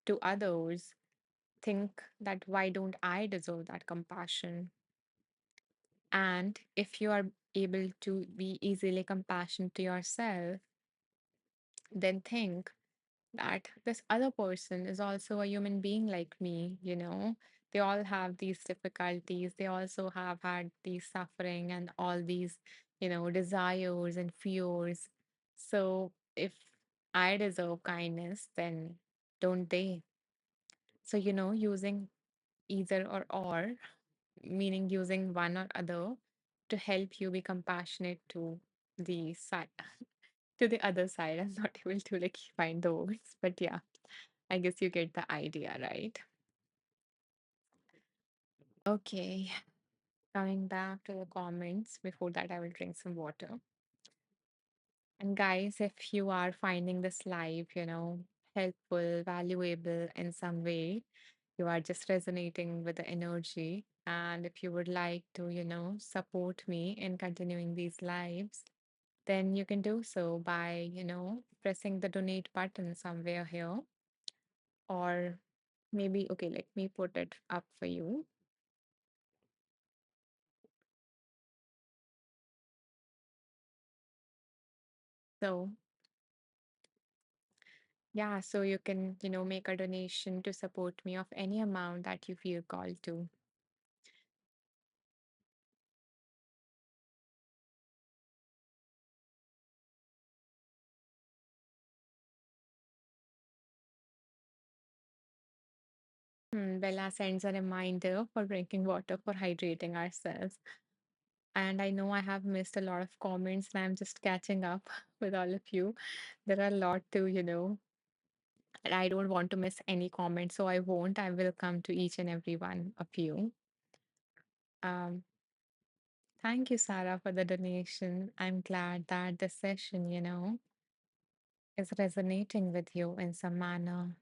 to others, think that why don't I deserve that compassion? And if you are able to be easily compassionate to yourself, then think that this other person is also a human being like me. They all have these difficulties. They also have had these suffering and all these, desires and fears. So if I deserve kindness, then don't they? So, using either or, meaning using one or other to help you be compassionate to the side to the other side. I'm not able to like find the words, but yeah, I guess you get the idea, right? Okay, coming back to the comments. Before that, I will drink some water. And guys, if you are finding this live, helpful, valuable in some way, you are just resonating with the energy. And if you would like to, support me in continuing these lives, then you can do so by, pressing the donate button somewhere here. Or maybe, okay, let me put it up for you. So, yeah, so you can, make a donation to support me of any amount that you feel called to. Bella sends a reminder for drinking water for hydrating ourselves. And I know I have missed a lot of comments and I'm just catching up with all of you. There are a lot to, and I don't want to miss any comment, so I won't. I will come to each and every one of you. Um, Thank you, Sarah, for the donation. I'm glad that the session, is resonating with you in some manner.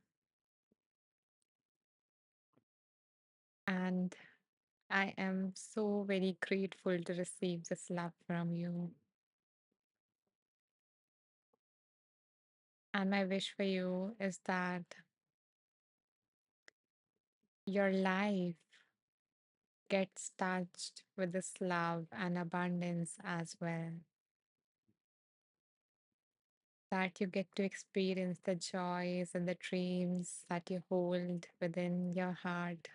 And I am so very grateful to receive this love from you. And my wish for you is that your life gets touched with this love and abundance as well. That you get to experience the joys and the dreams that you hold within your heart.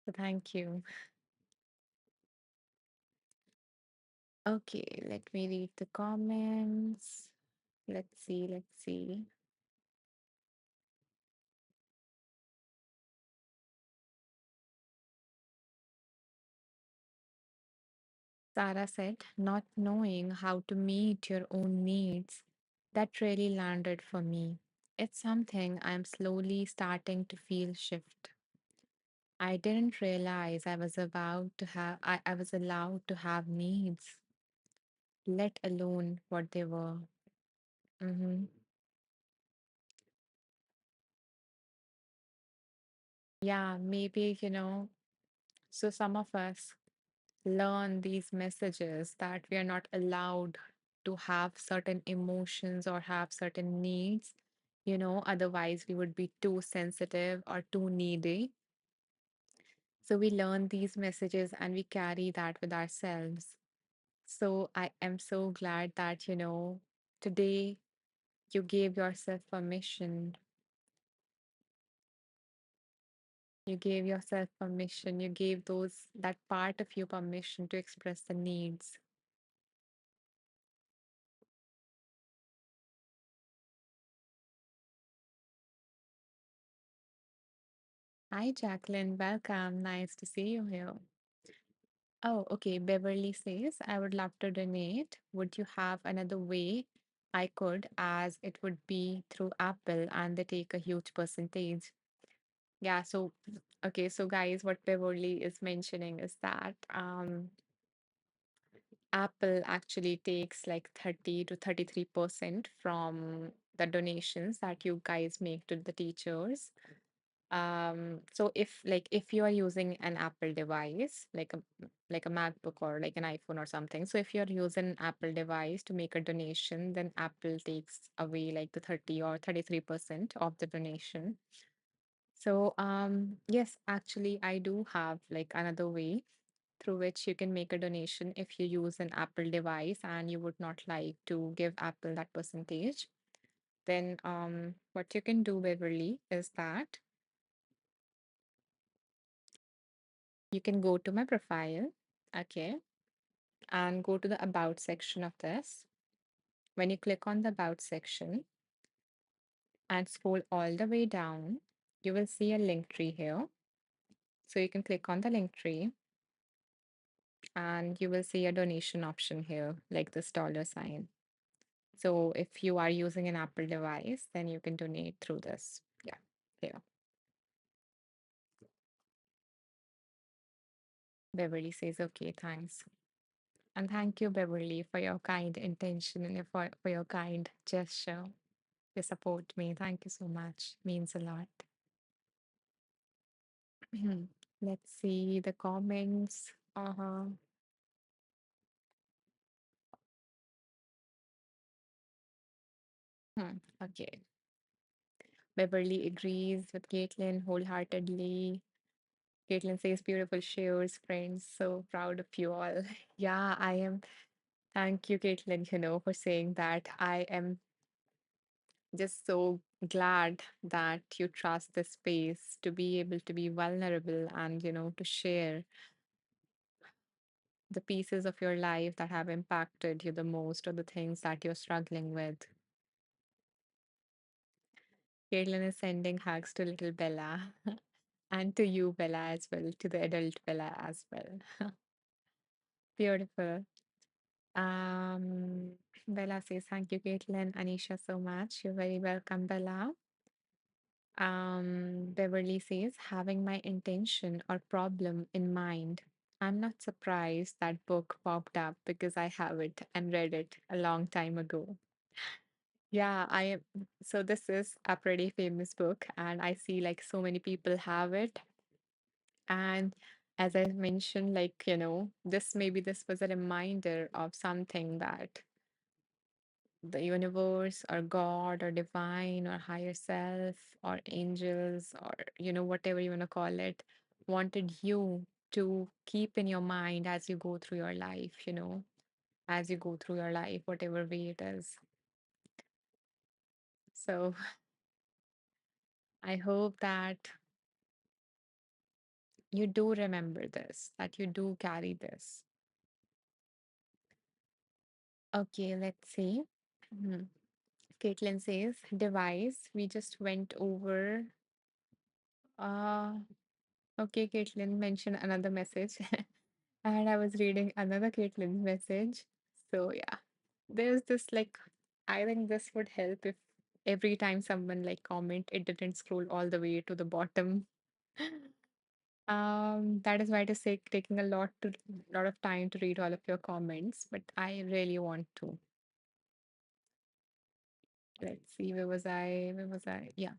So, thank you. Okay, let me read the comments. Let's see. Sarah said, not knowing how to meet your own needs, that really landed for me. It's something I'm slowly starting to feel shift. I didn't realize I was allowed to have needs, let alone what they were. hmm Yeah, maybe, so some of us learn these messages that we are not allowed to have certain emotions or have certain needs, otherwise we would be too sensitive or too needy. So we learn these messages and we carry that with ourselves. So I am so glad that, today you gave yourself permission. You gave yourself permission. You gave that part of you permission to express the needs. Hi, Jacqueline. Welcome. Nice to see you here. Oh, okay. Beverly says, I would love to donate. Would you have another way I could, as it would be through Apple and they take a huge percentage? Yeah, so okay, so guys, what Beverly is mentioning is that Apple actually takes like 30 to 33% from the donations that you guys make to the teachers. So if you are using an Apple device, like a MacBook or like an iPhone or something, so if you're using an Apple device to make a donation, then Apple takes away like the 30 or 33% of the donation. So yes, actually I do have like another way through which you can make a donation if you use an Apple device and you would not like to give Apple that percentage. Then what you can do, Beverly, is that you can go to my profile, okay, and go to the About section of this. When you click on the About section and scroll all the way down, you will see a link tree here. So you can click on the link tree and you will see a donation option here, like this dollar sign. So if you are using an Apple device, then you can donate through this. Yeah, here. Beverly says, okay, thanks. And thank you, Beverly, for your kind intention and for your kind gesture. You support me. Thank you so much. Means a lot. Let's see the comments. Uh-huh. Okay. Beverly agrees with Caitlin wholeheartedly. Caitlin says, beautiful shares, friends. So proud of you all. Yeah, I am. Thank you, Caitlin, for saying that. I am just so glad that you trust this space to be able to be vulnerable and, to share the pieces of your life that have impacted you the most or the things that you're struggling with. Caitlin is sending hugs to little Bella and to you, Bella, as well, to the adult Bella as well. Beautiful. Um, Bella says, thank you, Caitlin, Anisha, so much. You're very welcome, Bella. Beverly says, having my intention or problem in mind. I'm not surprised that book popped up because I have it and read it a long time ago. Yeah, I am. So this is a pretty famous book, and I see like so many people have it. And as I mentioned, like, this was a reminder of something that the universe or God or divine or higher self or angels or, whatever you want to call it, wanted you to keep in your mind as you go through your life, as you go through your life, whatever way it is. So I hope that you do remember this, that you do carry this. Okay, let's see. Mhm. Caitlin says, device. We just went over. Uh, okay, Caitlin mentioned another message. And I was reading another Caitlin's message. So, yeah, there's this like, I think this would help if every time someone like comment, it didn't scroll all the way to the bottom. That is why it is taking a lot of time to read all of your comments, but I really want to. Let's see, where was I? Where was I? Yeah.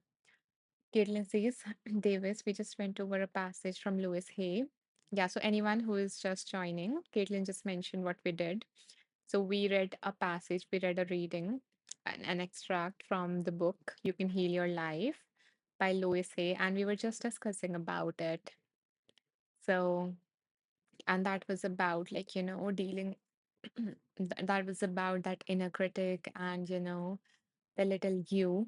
Caitlin says, Davis, we just went over a passage from Lewis Hay. Yeah, so anyone who is just joining, Caitlin just mentioned what we did. So we read a passage, we read a reading, an extract from the book You Can Heal Your Life by Louis Hay, and we were just discussing about it. So, and that was about like, dealing, that was about that inner critic and, the little you.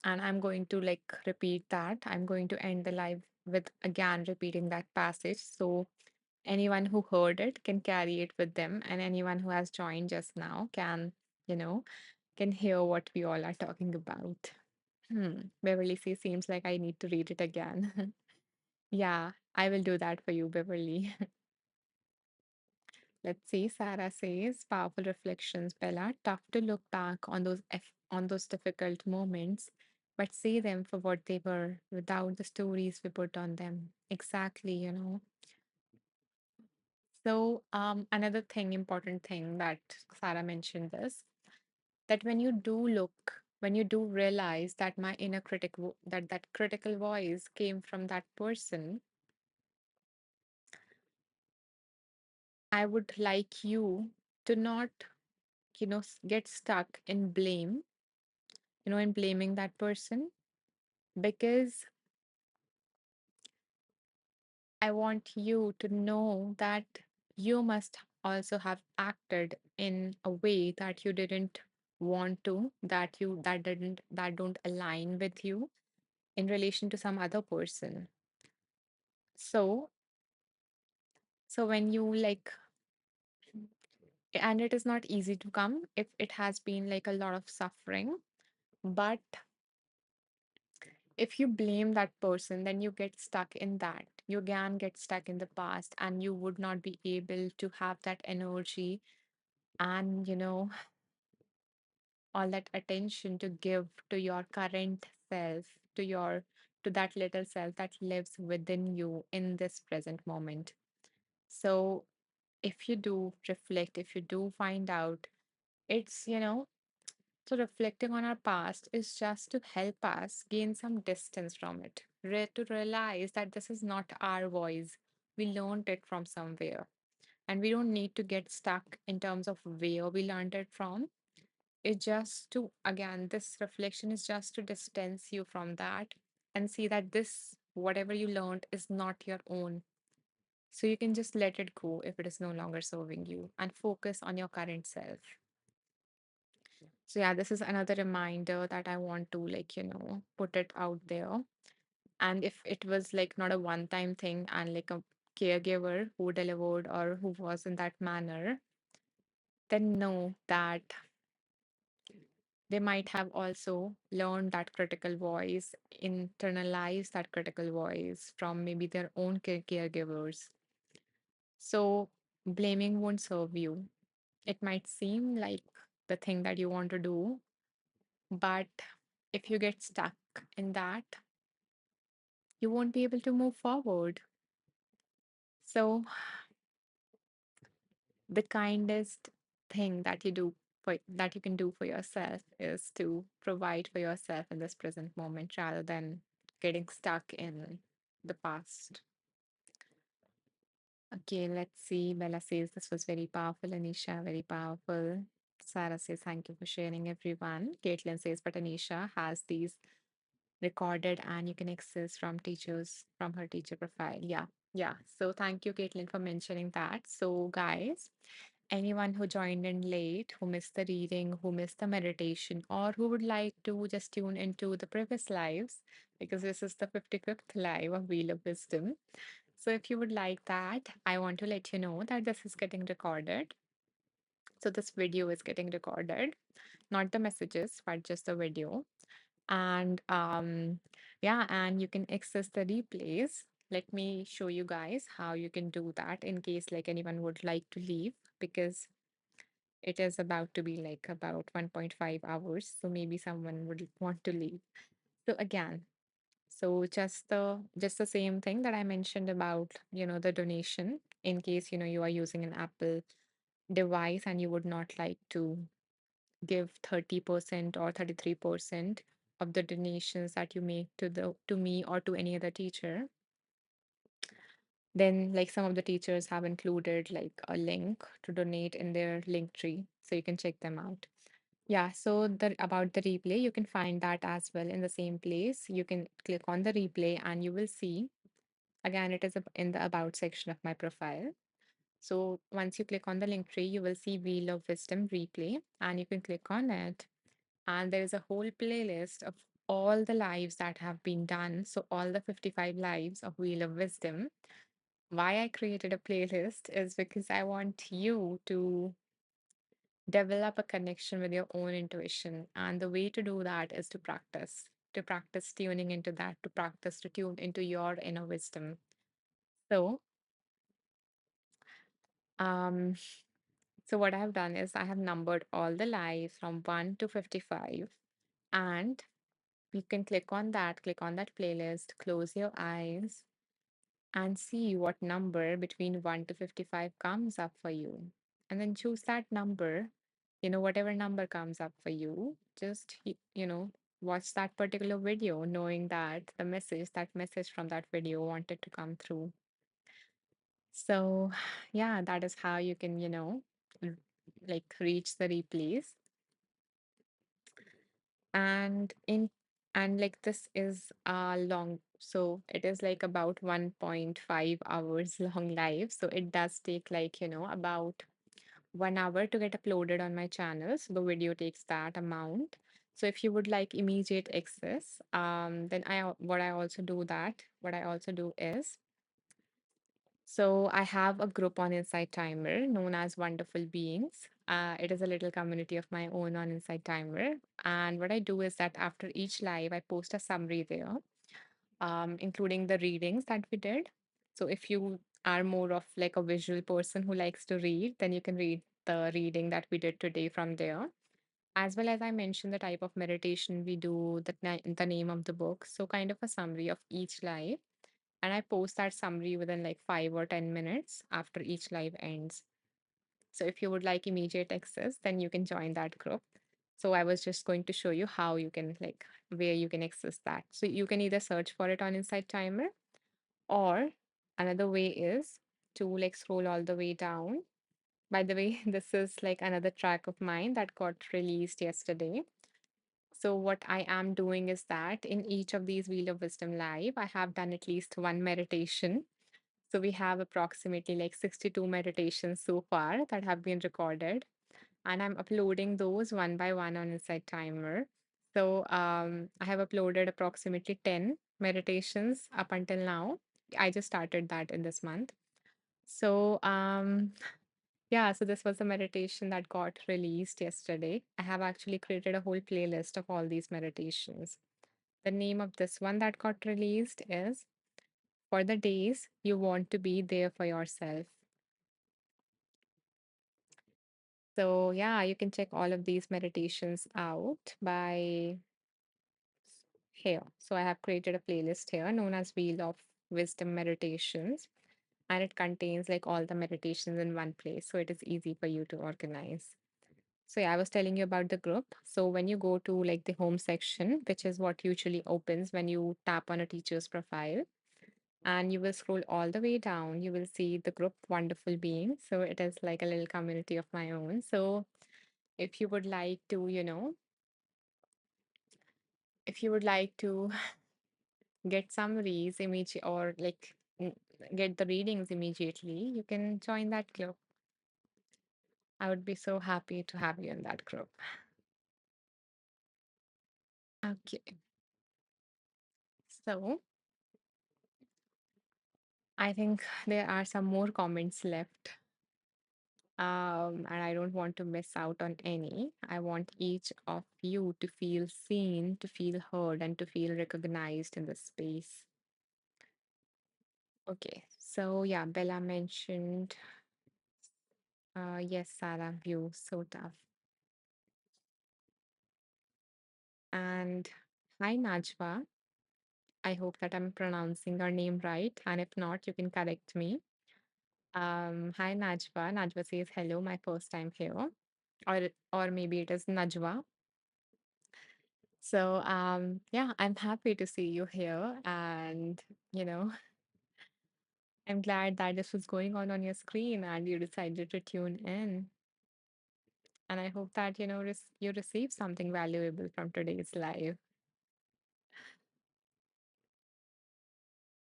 And I'm going to like repeat that. I'm going to end the live with again repeating that passage. So anyone who heard it can carry it with them, and anyone who has joined just now can, you know, can hear what we all are talking about. Beverly says, seems like I need to read it again. Yeah, I will do that for you, Beverly. Let's see. Sarah says, powerful reflections, Bella. Tough to look back on on those difficult moments, but see them for what they were without the stories we put on them. Exactly, you know. So, another thing, important thing that Sarah mentioned is that when you do realize that my inner that critical voice came from that person, I would like you to not, get stuck in blame, in blaming that person, because I want you to know that you must also have acted in a way that you didn't want to, that don't align with you in relation to some other person. So, when you like, and it is not easy to come if it has been like a lot of suffering, but if you blame that person, then you get stuck in that. You can get stuck in the past, and you would not be able to have that energy and, all that attention to give to your current self, to that little self that lives within you in this present moment. So, if you do reflect, if you do find out, it's, so reflecting on our past is just to help us gain some distance from it, to realize that this is not our voice. We learned it from somewhere, and we don't need to get stuck in terms of where we learned it from. It's just to, again, this reflection is just to distance you from that and see that this, whatever you learned, is not your own. So you can just let it go if it is no longer serving you and focus on your current self. So yeah, this is another reminder that I want to, like, put it out there. And if it was like not a one-time thing and like a caregiver who delivered or who was in that manner, then know that they might have also learned that critical voice, internalized that critical voice from maybe their own caregivers. So blaming won't serve you. It might seem like the thing that you want to do, but if you get stuck in that, you won't be able to move forward. So, the kindest thing that that you can do for yourself is to provide for yourself in this present moment rather than getting stuck in the past. Okay, let's see. Bella says this was very powerful. Anisha, very powerful. Sarah says, thank you for sharing, everyone. Caitlin says, but Anisha has these recorded and you can access from teachers from her teacher profile. Yeah, yeah. So thank you, Caitlin, for mentioning that. So, guys, anyone who joined in late, who missed the reading, who missed the meditation, or who would like to just tune into the previous lives, because this is the 55th live of Wheel of Wisdom. So, if you would like that, I want to let you know that this is getting recorded. So, this video is getting recorded, not the messages, but just the video. And yeah, and you can access the replays. Let me show you guys how you can do that in case like anyone would like to leave, because it is about to be like about 1.5 hours, so maybe someone would want to leave. So again, so just the same thing that I mentioned about, the donation, in case, you are using an Apple device and you would not like to give 30% or 33% of the donations that you make to me or to any other teacher, then like some of the teachers have included like a link to donate in their link tree, so you can check them out. Yeah, so the about the replay, you can find that as well in the same place. You can click on the replay and you will see, again, it is in the about section of my profile. So once you click on the link tree, you will see Wheel of Wisdom replay and you can click on it, and there is a whole playlist of all the lives that have been done. So, all the 55 lives of Wheel of Wisdom. Why I created a playlist is because I want you to develop a connection with your own intuition. And the way to do that is to practice. to practice tuning into that, to practice to tune into your inner wisdom. So, um, so what I have done is I have numbered all the lives from 1 to 55, and you can click on that playlist, close your eyes, and see what number between 1 to 55 comes up for you. And then choose that number, whatever number comes up for you, just, watch that particular video, knowing that that message from that video wanted to come through. So, yeah, that is how you can, r- like reach the replays. And in and like this is long, so it is like about 1.5 hours long live, so it does take like about 1 hour to get uploaded on my channel, so the video takes that amount. So if you would like immediate access, then what I also do is, so I have a group on Inside Timer known as Wonderful Beings. It is a little community of my own on Inside Timer. And what I do is that after each live, I post a summary there, including the readings that we did. So if you are more of like a visual person who likes to read, then you can read the reading that we did today from there. As well as I mentioned the type of meditation we do, the name of the book. So kind of a summary of each live, and I post that summary within like 5 or 10 minutes after each live ends. So if you would like immediate access, then you can join that group. So I was just going to show you how you can like where you can access that. So you can either search for it on Inside Timer, or another way is to like scroll all the way down. By the way, this is like another track of mine that got released yesterday. So what I am doing is that in each of these Wheel of Wisdom live, I have done at least one meditation. So we have approximately like 62 meditations so far that have been recorded, and I'm uploading those one by one on Insight Timer. So I have uploaded approximately 10 meditations up until now. I just started that in this month. So yeah, so this was a meditation that got released yesterday. I have actually created a whole playlist of all these meditations. The name of this one that got released is For the Days You Want to Be There for Yourself. So, yeah, you can check all of these meditations out by here. So, I have created a playlist here known as Wheel of Wisdom Meditations, and it contains like all the meditations in one place. So, it is easy for you to organize. So, yeah, I was telling you about the group. So, when you go to like the home section, which is what usually opens when you tap on a teacher's profile, and you will scroll all the way down, you will see the group Wonderful Beings. So, it is like a little community of my own. So, if you would like to, if you would like to get summaries immediate or like get the readings immediately, you can join that group. I would be so happy to have you in that group. Okay. So I think there are some more comments left. And I don't want to miss out on any. I want each of you to feel seen, to feel heard, and to feel recognized in the space. Okay, so yeah, Bella mentioned, yes, Sarah, view, so tough. And hi, Najwa. I hope that I'm pronouncing your name right. And if not, you can correct me. Hi, Najwa. Najwa says, hello, my first time here. Or maybe it is Najwa. So, yeah, I'm happy to see you here. And, you know, I'm glad that this was going on your screen and you decided to tune in. And I hope that, you receive something valuable from today's live.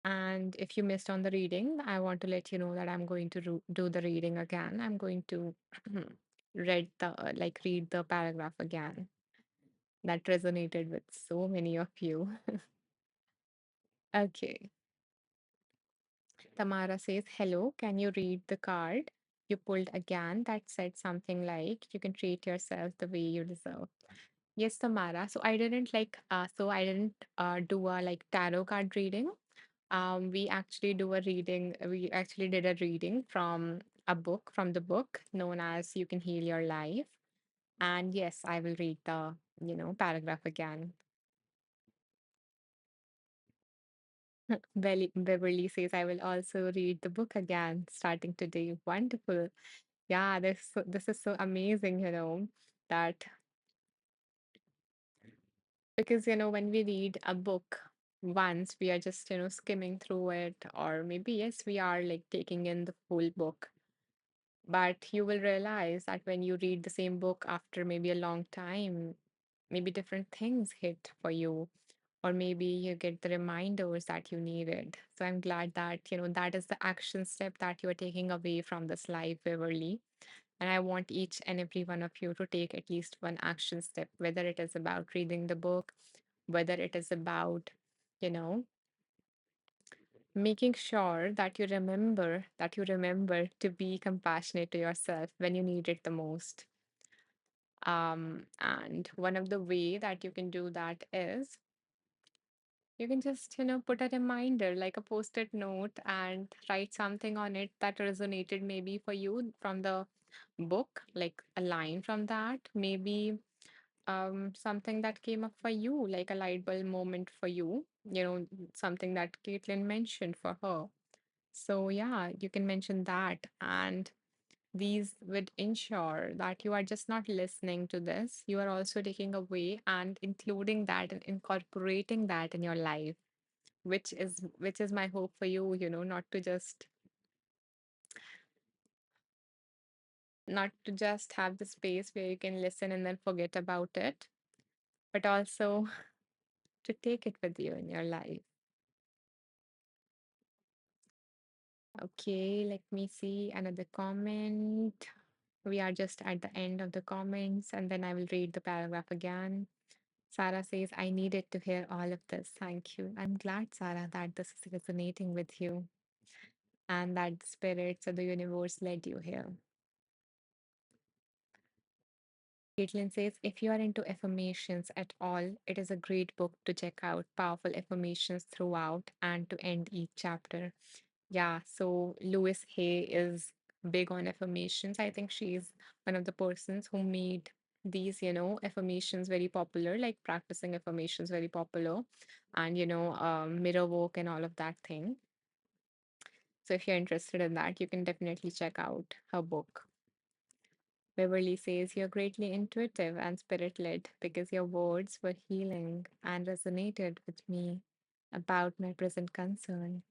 And if you missed on the reading, I want to let you know that I'm going to do the reading again. I'm going to read the paragraph again that resonated with so many of you. Okay. Tamara says, hello, can you read the card you pulled again that said something like, you can treat yourself the way you deserve? Yes, Tamara. So I didn't do a like tarot card reading. We actually did a reading from a book, from the book known as You Can Heal Your Life. And yes, I will read the, paragraph again. Beverly says, I will also read the book again starting today. Wonderful. Yeah, this is so amazing, that because, when we read a book once, we are just, skimming through it, or maybe, yes, we are like taking in the full book. But you will realize that when you read the same book after maybe a long time, maybe different things hit for you, or maybe you get the reminders that you needed. So I'm glad that, that is the action step that you are taking away from this life, Beverly. And I want each and every one of you to take at least one action step, whether it is about reading the book, whether it is about, you know, making sure that you remember to be compassionate to yourself when you need it the most. And one of the way that you can do that is you can just, put a reminder like a post-it note and write something on it that resonated maybe for you from the book, like a line from that, maybe something that came up for you, like a light bulb moment for you, something that Caitlin mentioned for her. So yeah, you can mention that, and these would ensure that you are just not listening to this, you are also taking away and including that and incorporating that in your life, which is my hope for you, not to just have the space where you can listen and then forget about it, but also to take it with you in your life. Okay, let me see another comment. We are just at the end of the comments, and then I will read the paragraph again. Sarah says, I needed to hear all of this. Thank you. I'm glad, Sarah, that this is resonating with you and that the spirits of the universe led you here. Caitlin says, if you are into affirmations at all, it is a great book to check out. Powerful affirmations throughout and to end each chapter. Yeah, so Louise Hay is big on affirmations. I think she's one of the persons who made these, affirmations very popular, like practicing affirmations very popular, and, mirror work and all of that thing. So if you're interested in that, you can definitely check out her book. Beverly says, you're greatly intuitive and spirit led because your words were healing and resonated with me about my present concern.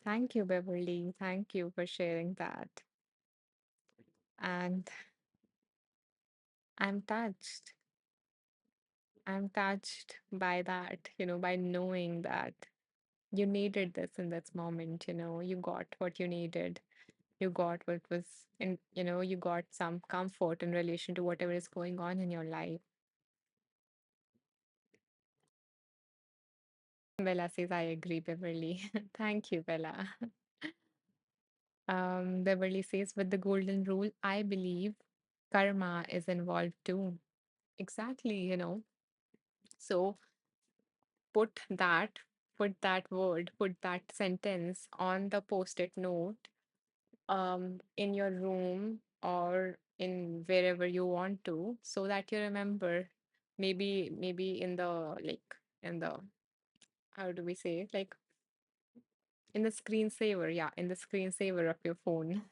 Thank you, Beverly. Thank you for sharing that. And I'm touched. I'm touched by that, by knowing that you needed this in this moment, you got what you needed. You got what was in, you got some comfort in relation to whatever is going on in your life. Bella says, I agree, Beverly. Thank you, Bella. Beverly says, with the golden rule, I believe karma is involved too. Exactly, So put that, put that sentence on the post-it note, in your room or in wherever you want to, so that you remember. Maybe in the in the how do we say it? Like in the screensaver, yeah, in the screensaver of your phone.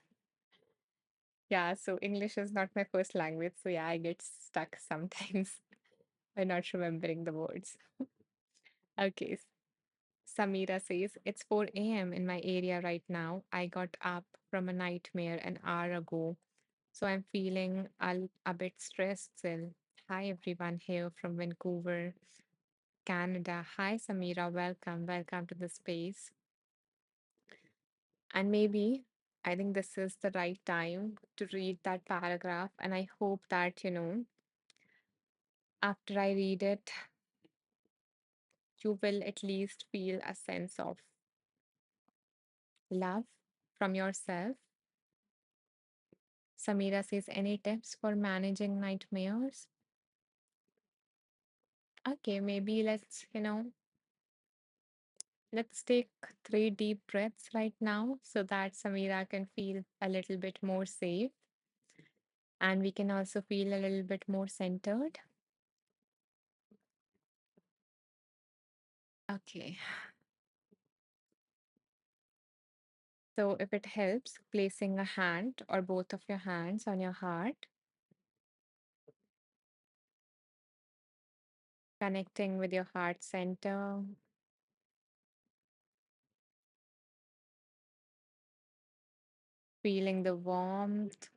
Yeah, so English is not my first language, so yeah, I get stuck sometimes by not remembering the words. Okay. Samira says, it's 4 a.m. in my area right now. I got up from a nightmare an hour ago, so I'm feeling a bit stressed still. Hi, everyone here from Vancouver, Canada. Hi, Samira. Welcome. Welcome to the space. And maybe I think this is the right time to read that paragraph. And I hope that, after I read it, you will at least feel a sense of love from yourself. Samira says, any tips for managing nightmares? Okay, maybe let's take 3 deep breaths right now so that Samira can feel a little bit more safe and we can also feel a little bit more centered. Okay. So, if it helps, placing a hand or both of your hands on your heart, connecting with your heart center, feeling the warmth.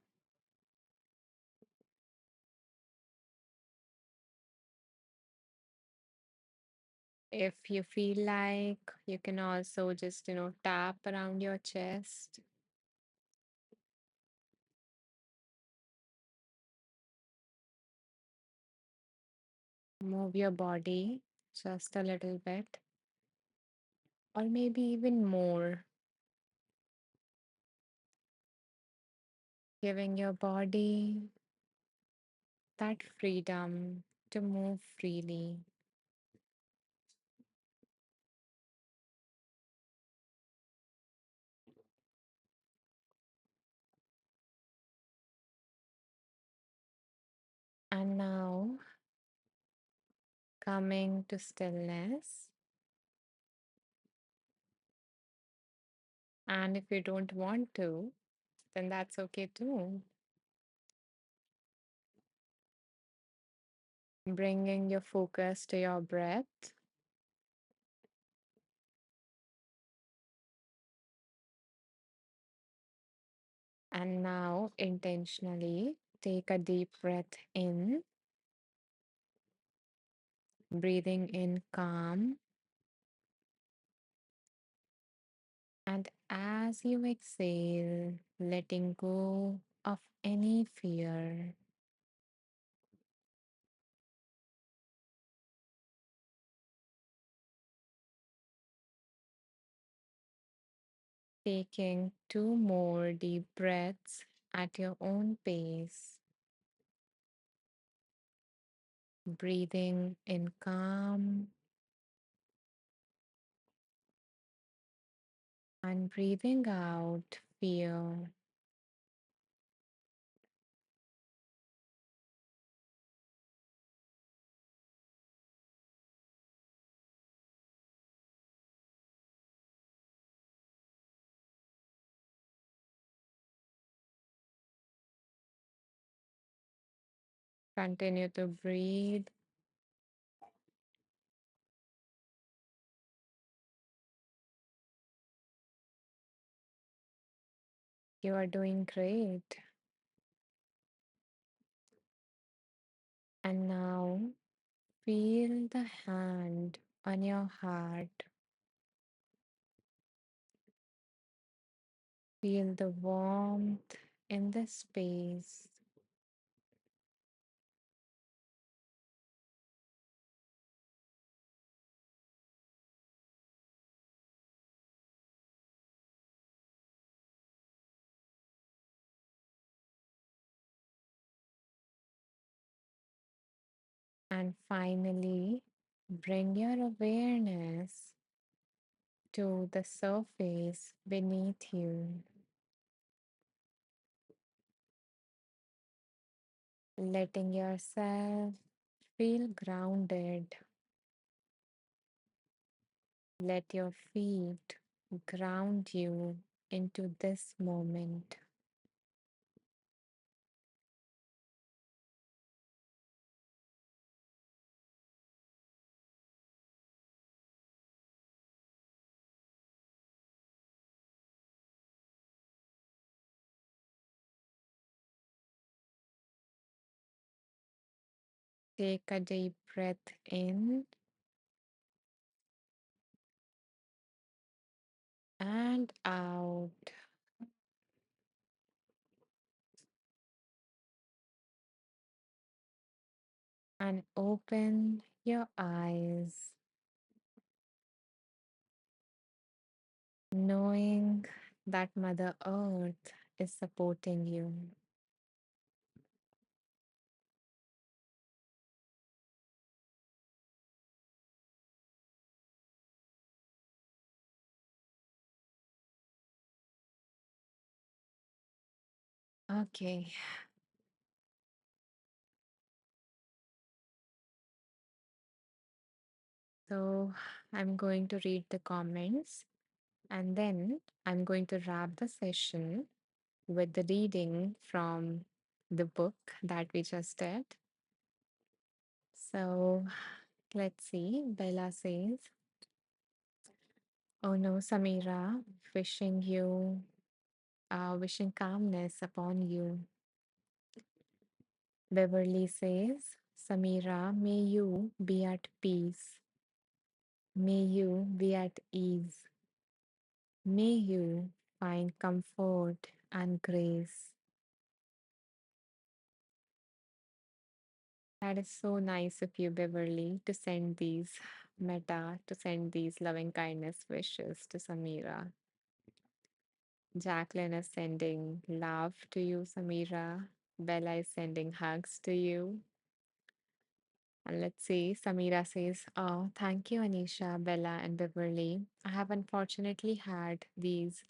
If you feel like, you can also just, tap around your chest, move your body just a little bit, or maybe even more, giving your body that freedom to move freely. And now, coming to stillness. And if you don't want to, then that's okay too. Bringing your focus to your breath. And now, intentionally, take a deep breath in, breathing in calm. And as you exhale, letting go of any fear, taking 2 more deep breaths at your own pace, breathing in calm and breathing out fear. Continue to breathe. You are doing great. And now feel the hand on your heart. Feel the warmth in the space. And finally, bring your awareness to the surface beneath you, letting yourself feel grounded. Let your feet ground you into this moment. Take a deep breath in and out, and open your eyes, knowing that Mother Earth is supporting you. Okay, so I'm going to read the comments and then I'm going to wrap the session with the reading from the book that we just did. So let's see. Bella says, "Oh no, Samira, wishing calmness upon you." Beverly says, "Samira, may you be at peace. May you be at ease. May you find comfort and grace." That is so nice of you, Beverly, to send these to send these loving kindness wishes to Samira. Jacqueline is sending love to you, Samira. Bella is sending hugs to you. And let's see, Samira says, "Oh, thank you, Anisha, Bella, and Beverly. I have unfortunately had these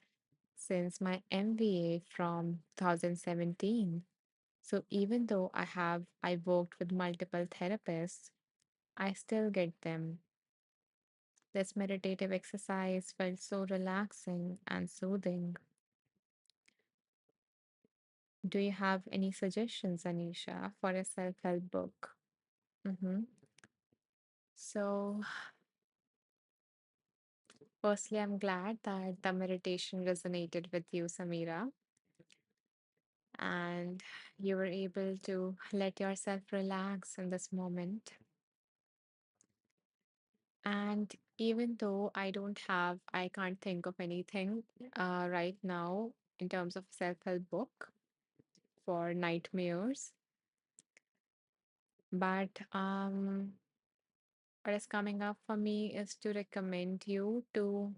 since my MBA from 2017. So even though I worked with multiple therapists, I still get them. This meditative exercise felt so relaxing and soothing. Do you have any suggestions, Anisha, for a self-help book?" Mm-hmm. So, firstly, I'm glad that the meditation resonated with you, Samira, and you were able to let yourself relax in this moment. And even though I can't think of anything right now in terms of self-help book for nightmares, but what is coming up for me is to recommend you to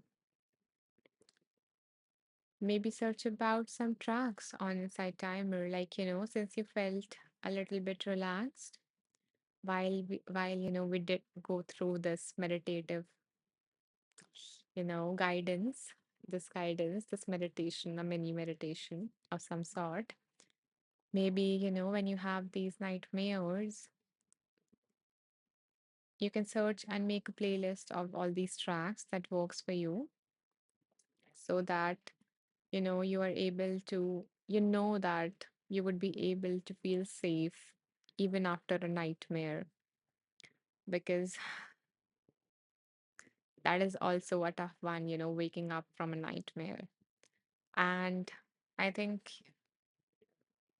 maybe search about some tracks on Inside Timer, like, since you felt a little bit relaxed while we did go through this meditative, this meditation, a mini meditation of some sort. Maybe, when you have these nightmares, you can search and make a playlist of all these tracks that works for you so that you are able to, that you would be able to feel safe even after a nightmare, because that is also a tough one, waking up from a nightmare. And I think,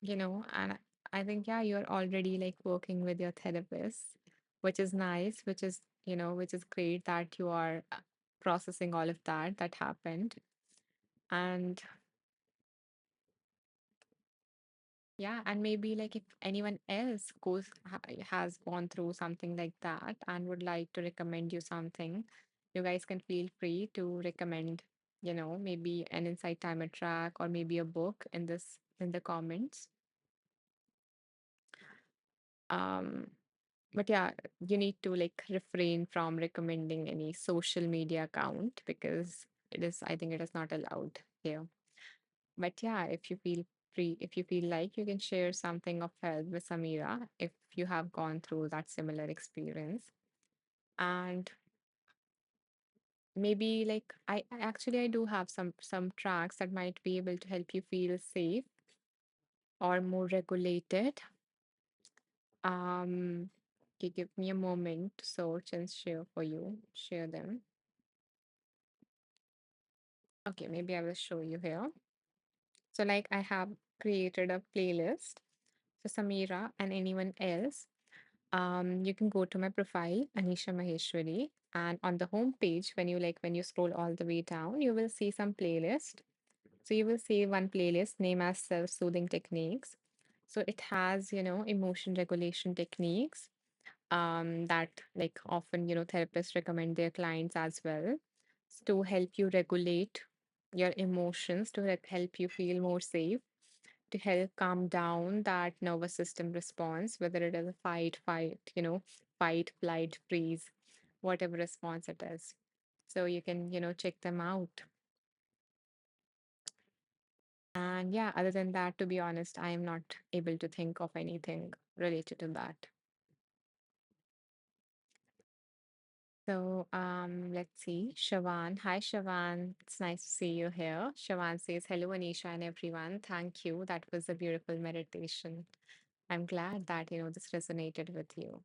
and I think, yeah, you're already like working with your therapist, which is nice, which is great that you are processing all of that happened. And yeah, and maybe like if anyone else has gone through something like that and would like to recommend you something, you guys can feel free to recommend, maybe an Insight Timer track or maybe a book in the comments. Um, but yeah, you need to like refrain from recommending any social media account because I think it is not allowed here. But yeah, if you feel like you can share something of help with Samira if you have gone through that similar experience. And maybe like I do have some tracks that might be able to help you feel safe or more regulated. Um, okay, give me a moment to search and share them. Okay, maybe I will show you here. So like I have created a playlist for Samira and anyone else. You can go to my profile, Anisha Maheshwari, and on the home page, when you scroll all the way down, you will see some playlist. So you will see one playlist named as self-soothing techniques. So it has, emotion regulation techniques that like often, therapists recommend their clients as well to help you regulate your emotions, to help you feel more safe, to help calm down that nervous system response, whether it is a fight, flight, freeze, whatever response it is. So you can, check them out. And yeah, other than that, to be honest, I am not able to think of anything related to that. So let's see. Shawan. Hi, Shawan. It's nice to see you here. Shawan says, hello, Anisha and everyone. Thank you. That was a beautiful meditation. I'm glad that, this resonated with you.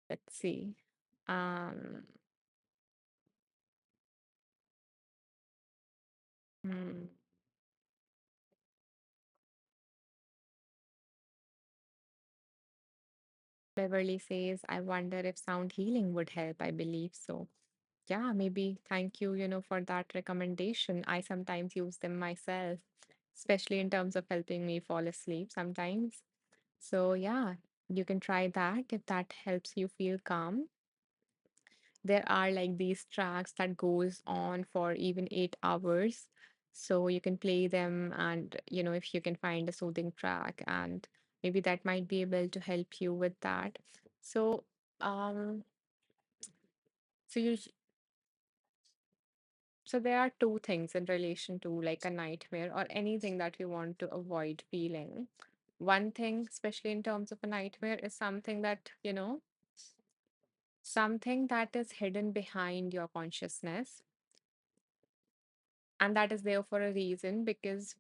Let's see. Um, hmm, Beverly says, I wonder if sound healing would help. I believe so. Yeah, maybe. Thank you, for that recommendation. I sometimes use them myself, especially in terms of helping me fall asleep sometimes. So, yeah, you can try that if that helps you feel calm. There are like these tracks that goes on for even 8 hours. So you can play them and, if you can find a soothing track and maybe that might be able to help you with that. So, um, so you So there are two things in relation to like a nightmare or anything that we want to avoid feeling. One thing, especially in terms of a nightmare, is something that is hidden behind your consciousness. And that is there for a reason because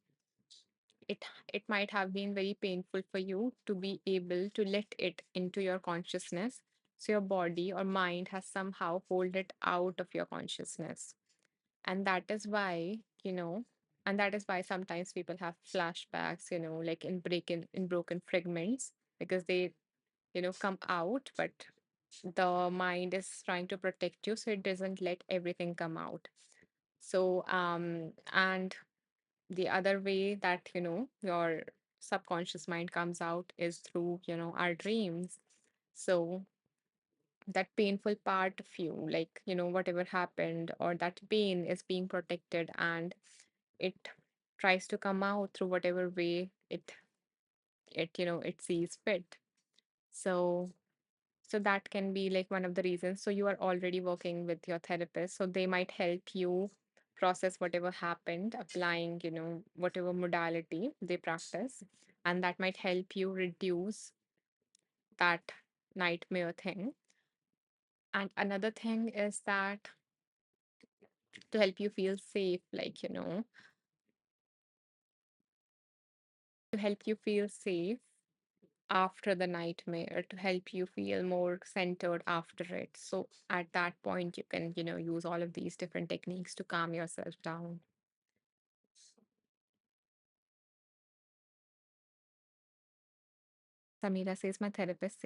it it might have been very painful for you to be able to let it into your consciousness. So your body or mind has somehow pulled it out of your consciousness. And that is why and that is why sometimes people have flashbacks, like in broken fragments because they come out, but the mind is trying to protect you so it doesn't let everything come out. So and the other way that your subconscious mind comes out is through our dreams. So that painful part of you, like whatever happened or that pain is being protected and it tries to come out through whatever way it sees fit. So so that can be like one of the reasons. So you are already working with your therapist, so they might help you process whatever happened, applying whatever modality they practice, and that might help you reduce that nightmare thing. And another thing is that to help you feel safe, like to help you feel safe after the nightmare, to help you feel more centered after it. So at that point, you can, use all of these different techniques to calm yourself down. Samira says, my therapist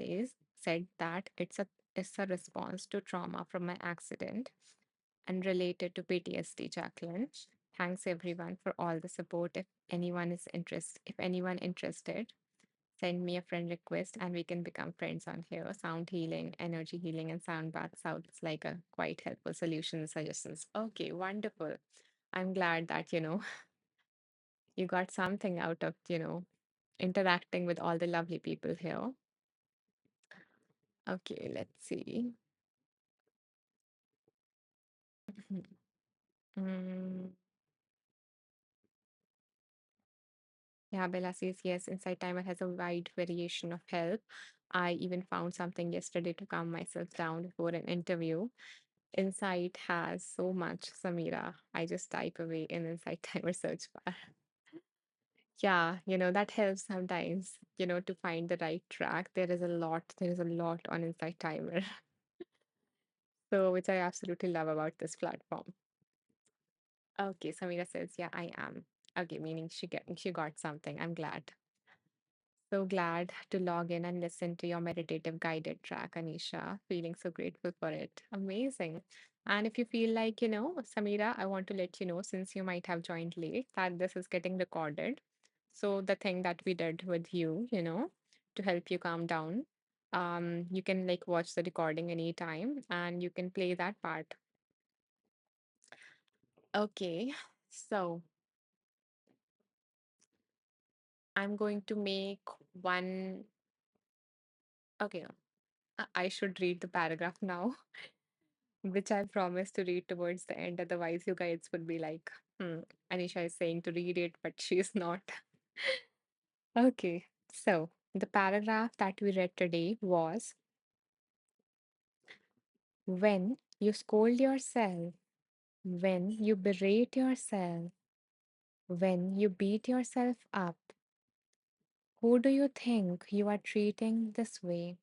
said that it's a response to trauma from my accident and related to PTSD, Jacqueline. Thanks everyone for all the support. If anyone interested, send me a friend request and we can become friends on here. Sound healing, energy healing, and sound bath sounds like a quite helpful solution suggestions. Okay, wonderful. I'm glad that, you got something out of, interacting with all the lovely people here. Okay, let's see. Mm, yeah, Bella says yes, Insight Timer has a wide variation of help. I even found something yesterday to calm myself down before an interview. Insight has so much, Samira. I just type away in Insight Timer search bar. Yeah, that helps sometimes, to find the right track. There is a lot on Insight Timer. So, which I absolutely love about this platform. Okay, Samira says, yeah, I am. Okay, meaning she got something. I'm glad. So glad to log in and listen to your meditative guided track, Anisha. Feeling so grateful for it. Amazing. And if you feel like, Samira, I want to let you know, since you might have joined late, that this is getting recorded. So the thing that we did with you, to help you calm down, you can like watch the recording anytime and you can play that part. Okay. So I'm going to make one. Okay, I should read the paragraph now. which I promised to read towards the end. Otherwise, you guys would be like, Anisha is saying to read it, but she is not. Okay, so the paragraph that we read today was when you scold yourself, when you berate yourself, when you beat yourself up, who do you think you are treating this way?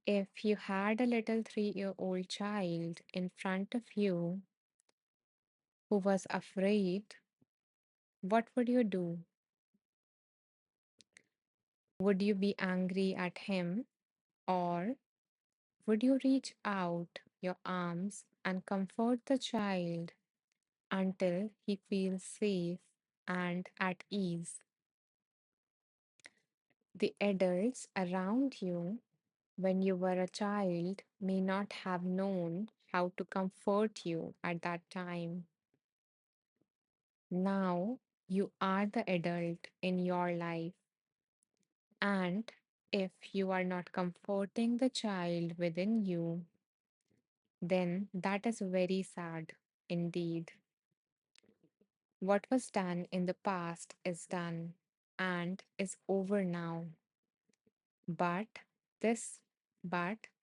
If you had a little 3-year-old child in front of you who was afraid, what would you do? Would you be angry at him, or would you reach out your arms and comfort the child until he feels safe and at ease? The adults around you when you were a child may not have known how to comfort you at that time. Now you are the adult in your life, and if you are not comforting the child within you, then that is very sad indeed. What was done in the past is done and is over now. But this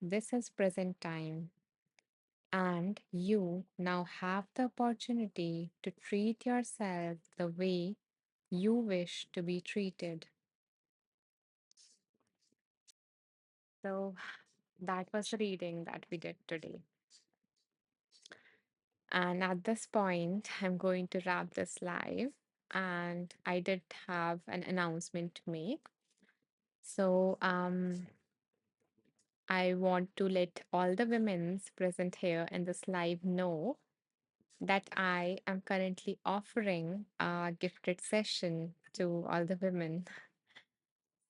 this is present time, and you now have the opportunity to treat yourself the way you wish to be treated. So that was the reading that we did today. And at this point, I'm going to wrap this live. And I did have an announcement to make. So I want to let all the women present here in this live know that I am currently offering a gifted session to all the women.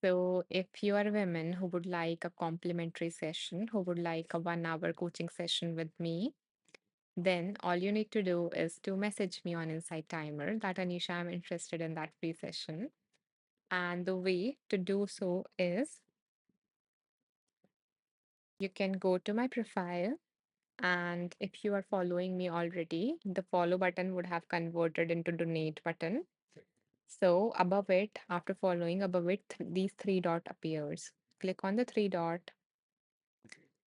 So, if you are a woman who would like a complimentary session, who would like a 1 hour coaching session with me, then all you need to do is to message me on Insight Timer that Anisha, I'm interested in that free session. And the way to do so is you can go to my profile, and if you are following me already, the follow button would have converted into donate button. So above it, after following above it, these three dot appears. Click on the three dot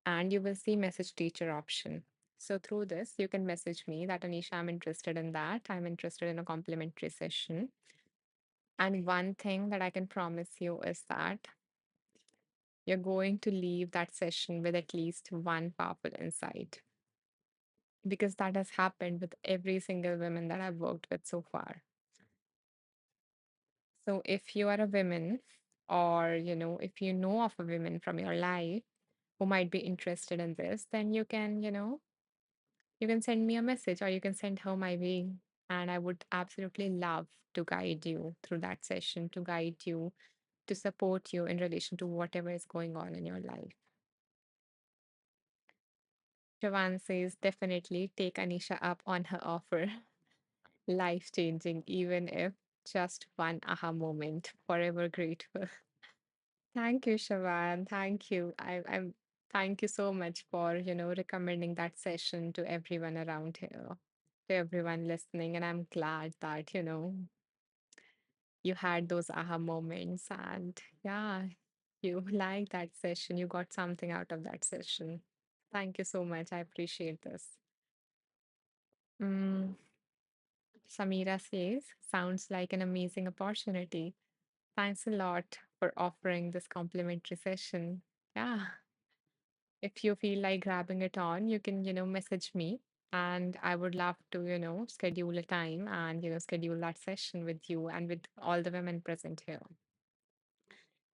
and you will see message teacher option. So through this, you can message me that Anisha, I'm interested in that. I'm interested in a complimentary session. And one thing that I can promise you is that you're going to leave that session with at least one powerful insight, because that has happened with every single woman that I've worked with so far. So if you are a woman, or if you know of a woman from your life who might be interested in this, then you can send me a message, or you can send her my way. And I would absolutely love to guide you through that session, to guide you, to support you in relation to whatever is going on in your life. Javan says, definitely take Anisha up on her offer. Life changing, even if just one aha moment. Forever grateful. Thank you, Shavan. Thank you. I'm thank you so much for, recommending that session to everyone around here, to everyone listening. And I'm glad that, you had those aha moments, and yeah, you liked that session. You got something out of that session. Thank you so much. I appreciate this. Mm, Samira says, sounds like an amazing opportunity. Thanks a lot for offering this complimentary session. Yeah. If you feel like grabbing it on, you can, message me, and I would love to, schedule a time and, schedule that session with you and with all the women present here.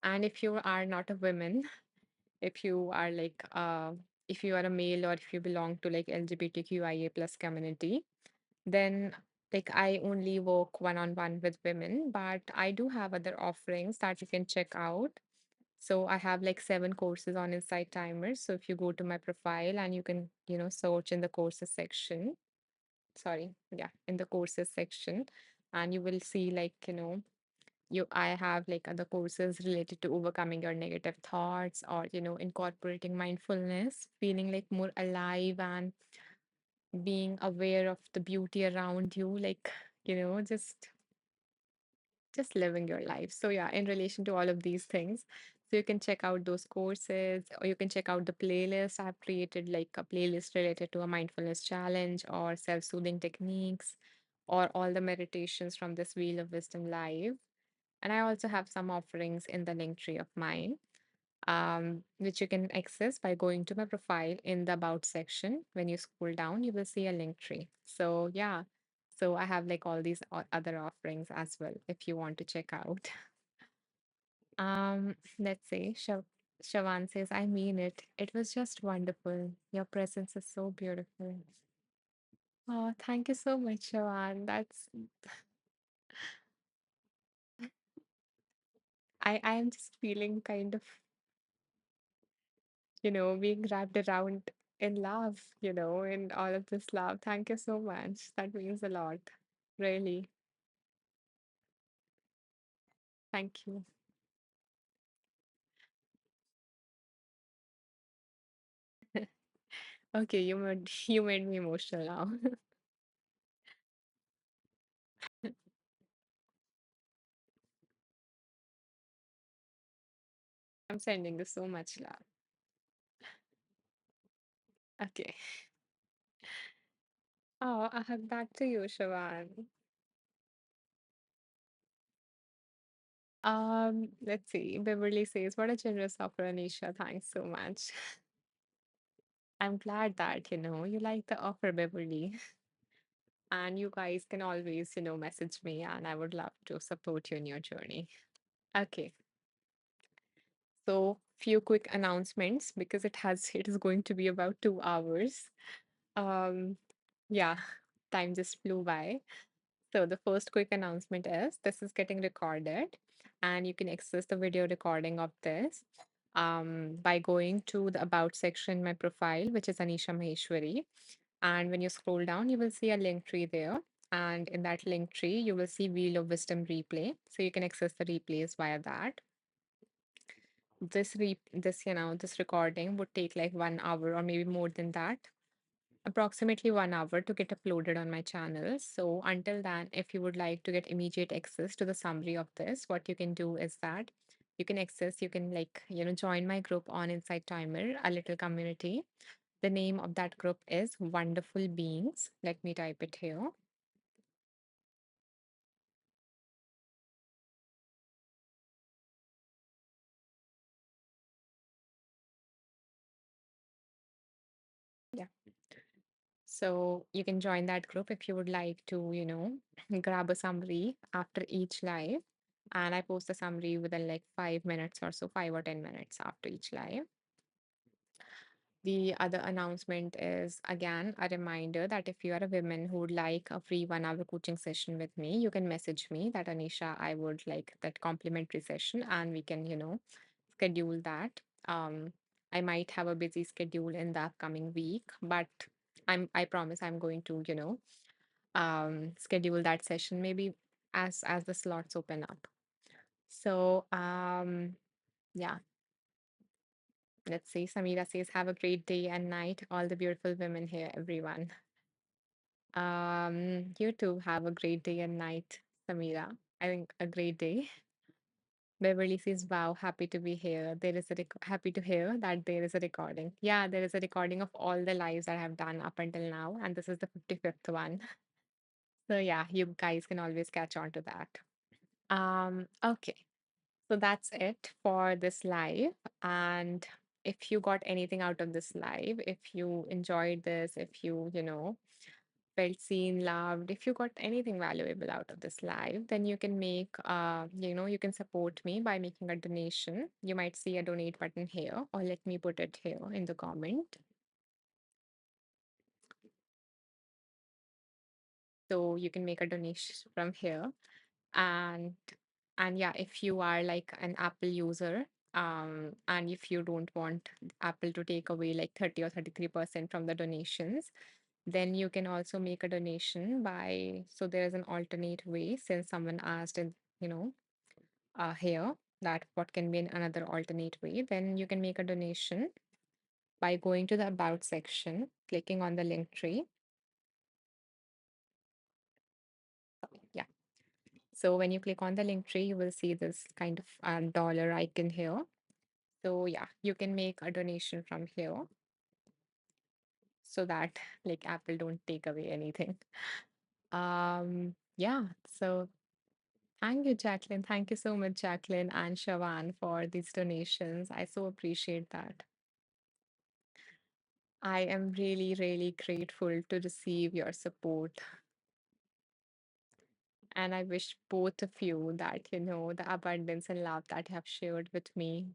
And if you are not a woman, if you are like, if you are a male, or if you belong to like LGBTQIA plus community, then like I only work one-on-one with women, but I do have other offerings that you can check out. So I have like 7 courses on Insight Timers. So if you go to my profile and you can, search in the courses section, sorry, yeah, in the courses section, and you will see like, I have like other courses related to overcoming your negative thoughts, or incorporating mindfulness, feeling like more alive and being aware of the beauty around you, like just living your life. So yeah, in relation to all of these things, so you can check out those courses, or you can check out the playlist. I've created like a playlist related to a mindfulness challenge or self-soothing techniques, or all the meditations from this Wheel of Wisdom Live. And I also have some offerings in the link tree of mine, which you can access by going to my profile in the About section. When you scroll down, you will see a link tree. So, yeah. So, I have like all these other offerings as well if you want to check out. Let's see. Shawan says, I mean it. It was just wonderful. Your presence is so beautiful. Oh, thank you so much, Shawan. I am just feeling kind of being wrapped around in love, in all of this love. Thank you so much. That means a lot. Really. Thank you. Okay, you made me emotional now. I'm sending you so much love. Okay. Oh, I hug back to you, Shawan. Let's see. Beverly says, what a generous offer, Anisha. Thanks so much. I'm glad that, you like the offer, Beverly. And you guys can always, message me, and I would love to support you in your journey. Okay. So, few quick announcements because it is going to be about 2 hours. Um, yeah, time just flew by. So the first quick announcement is this is getting recorded, and you can access the video recording of this by going to the About section in my profile, which is Anisha Maheshwari. And when you scroll down, you will see a link tree there. And in that link tree, you will see Wheel of Wisdom replay. So you can access the replays via that. This recording would take like 1 hour or maybe more than that, approximately 1 hour to get uploaded on my channel. So until then, if you would like to get immediate access to the summary of this, what you can do is that you can like join my group on Inside Timer, a little community. The name of that group is Wonderful Beings. Let me type it here. Yeah. So you can join that group if you would like to, grab a summary after each live. And I post the summary within like 5 minutes or so, 5 or 10 minutes after each live. The other announcement is again a reminder that if you are a woman who would like a free 1 hour coaching session with me, you can message me that Anisha, I would like that complimentary session, and we can, schedule that. I might have a busy schedule in the upcoming week, but I promise I'm going to, schedule that session maybe as the slots open up. So yeah, let's see. Samira says, have a great day and night, all the beautiful women here, everyone. You too have a great day and night, Samira. I think a great day. Beverly says, wow, happy to be here. Happy to hear that there is a recording. Yeah, there is a recording of all the lives that I have done up until now, and this is the 55th one. So yeah, you guys can always catch on to that. Okay. So that's it for this live. And if you got anything out of this live, if you enjoyed this, if you felt seen, loved, if you got anything valuable out of this live, then you can you can support me by making a donation. You might see a donate button here, or let me put it here in the comment. So you can make a donation from here. and and yeah, if you are like an Apple user, and if you don't want Apple to take away like 30 or 33% from the donations, then you can also make a donation by, so there is an alternate way, since someone asked, and you know here, that what can be another alternate way, then you can make a donation by going to the About section, clicking on the link tree. Yeah. So when you click on the link tree, you will see this kind of dollar icon here. So yeah, you can make a donation from here so that like Apple don't take away anything. Yeah, so thank you, Jacqueline. Thank you so much, Jacqueline and Shawan, for these donations. I so appreciate that. I am really, really grateful to receive your support. And I wish both of you that, the abundance and love that you have shared with me,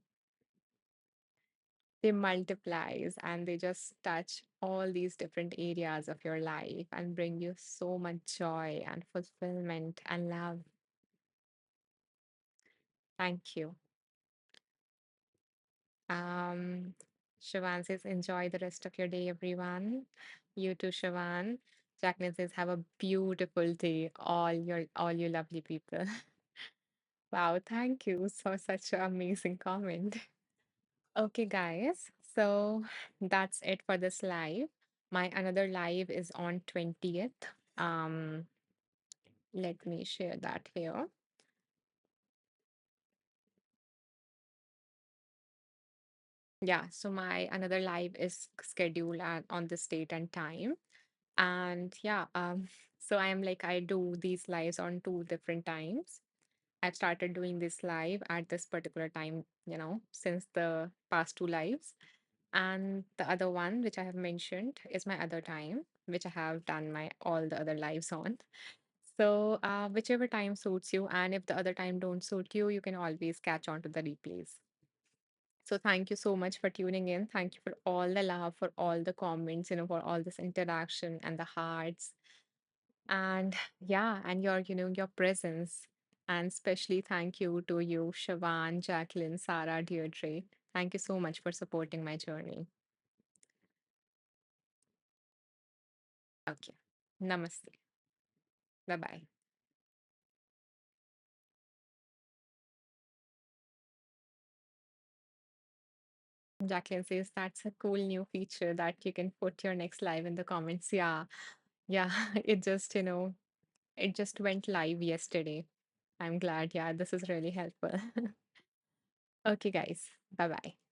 they multiplies and they just touch all these different areas of your life and bring you so much joy and fulfillment and love. Thank you. Um, Shivan says, enjoy the rest of your day, everyone. You too, Shivan. Jacqueline says, have a beautiful day, all you lovely people. Wow, thank you for such an amazing comment. Okay, guys. So that's it for this live. My another live is on 20th. Um, Let me share that here. Yeah, so my another live is scheduled on this date and time. And yeah, so I'm like I do these lives on two different times. I've started doing this live at this particular time, since the past two lives. And the other one, which I have mentioned, is my other time, which I have done my all the other lives on. So whichever time suits you, and if the other time don't suit you, you can always catch on to the replays. So thank you so much for tuning in. Thank you for all the love, for all the comments, for all this interaction and the hearts. And yeah, and your presence. And especially thank you to you, Shavan, Jacqueline, Sarah, Deirdre. Thank you so much for supporting my journey. Okay. Namaste. Bye bye. Jacqueline says that's a cool new feature that you can put your next live in the comments. Yeah. Yeah. It just went live yesterday. I'm glad. Yeah, this is really helpful. Okay, guys. Bye bye.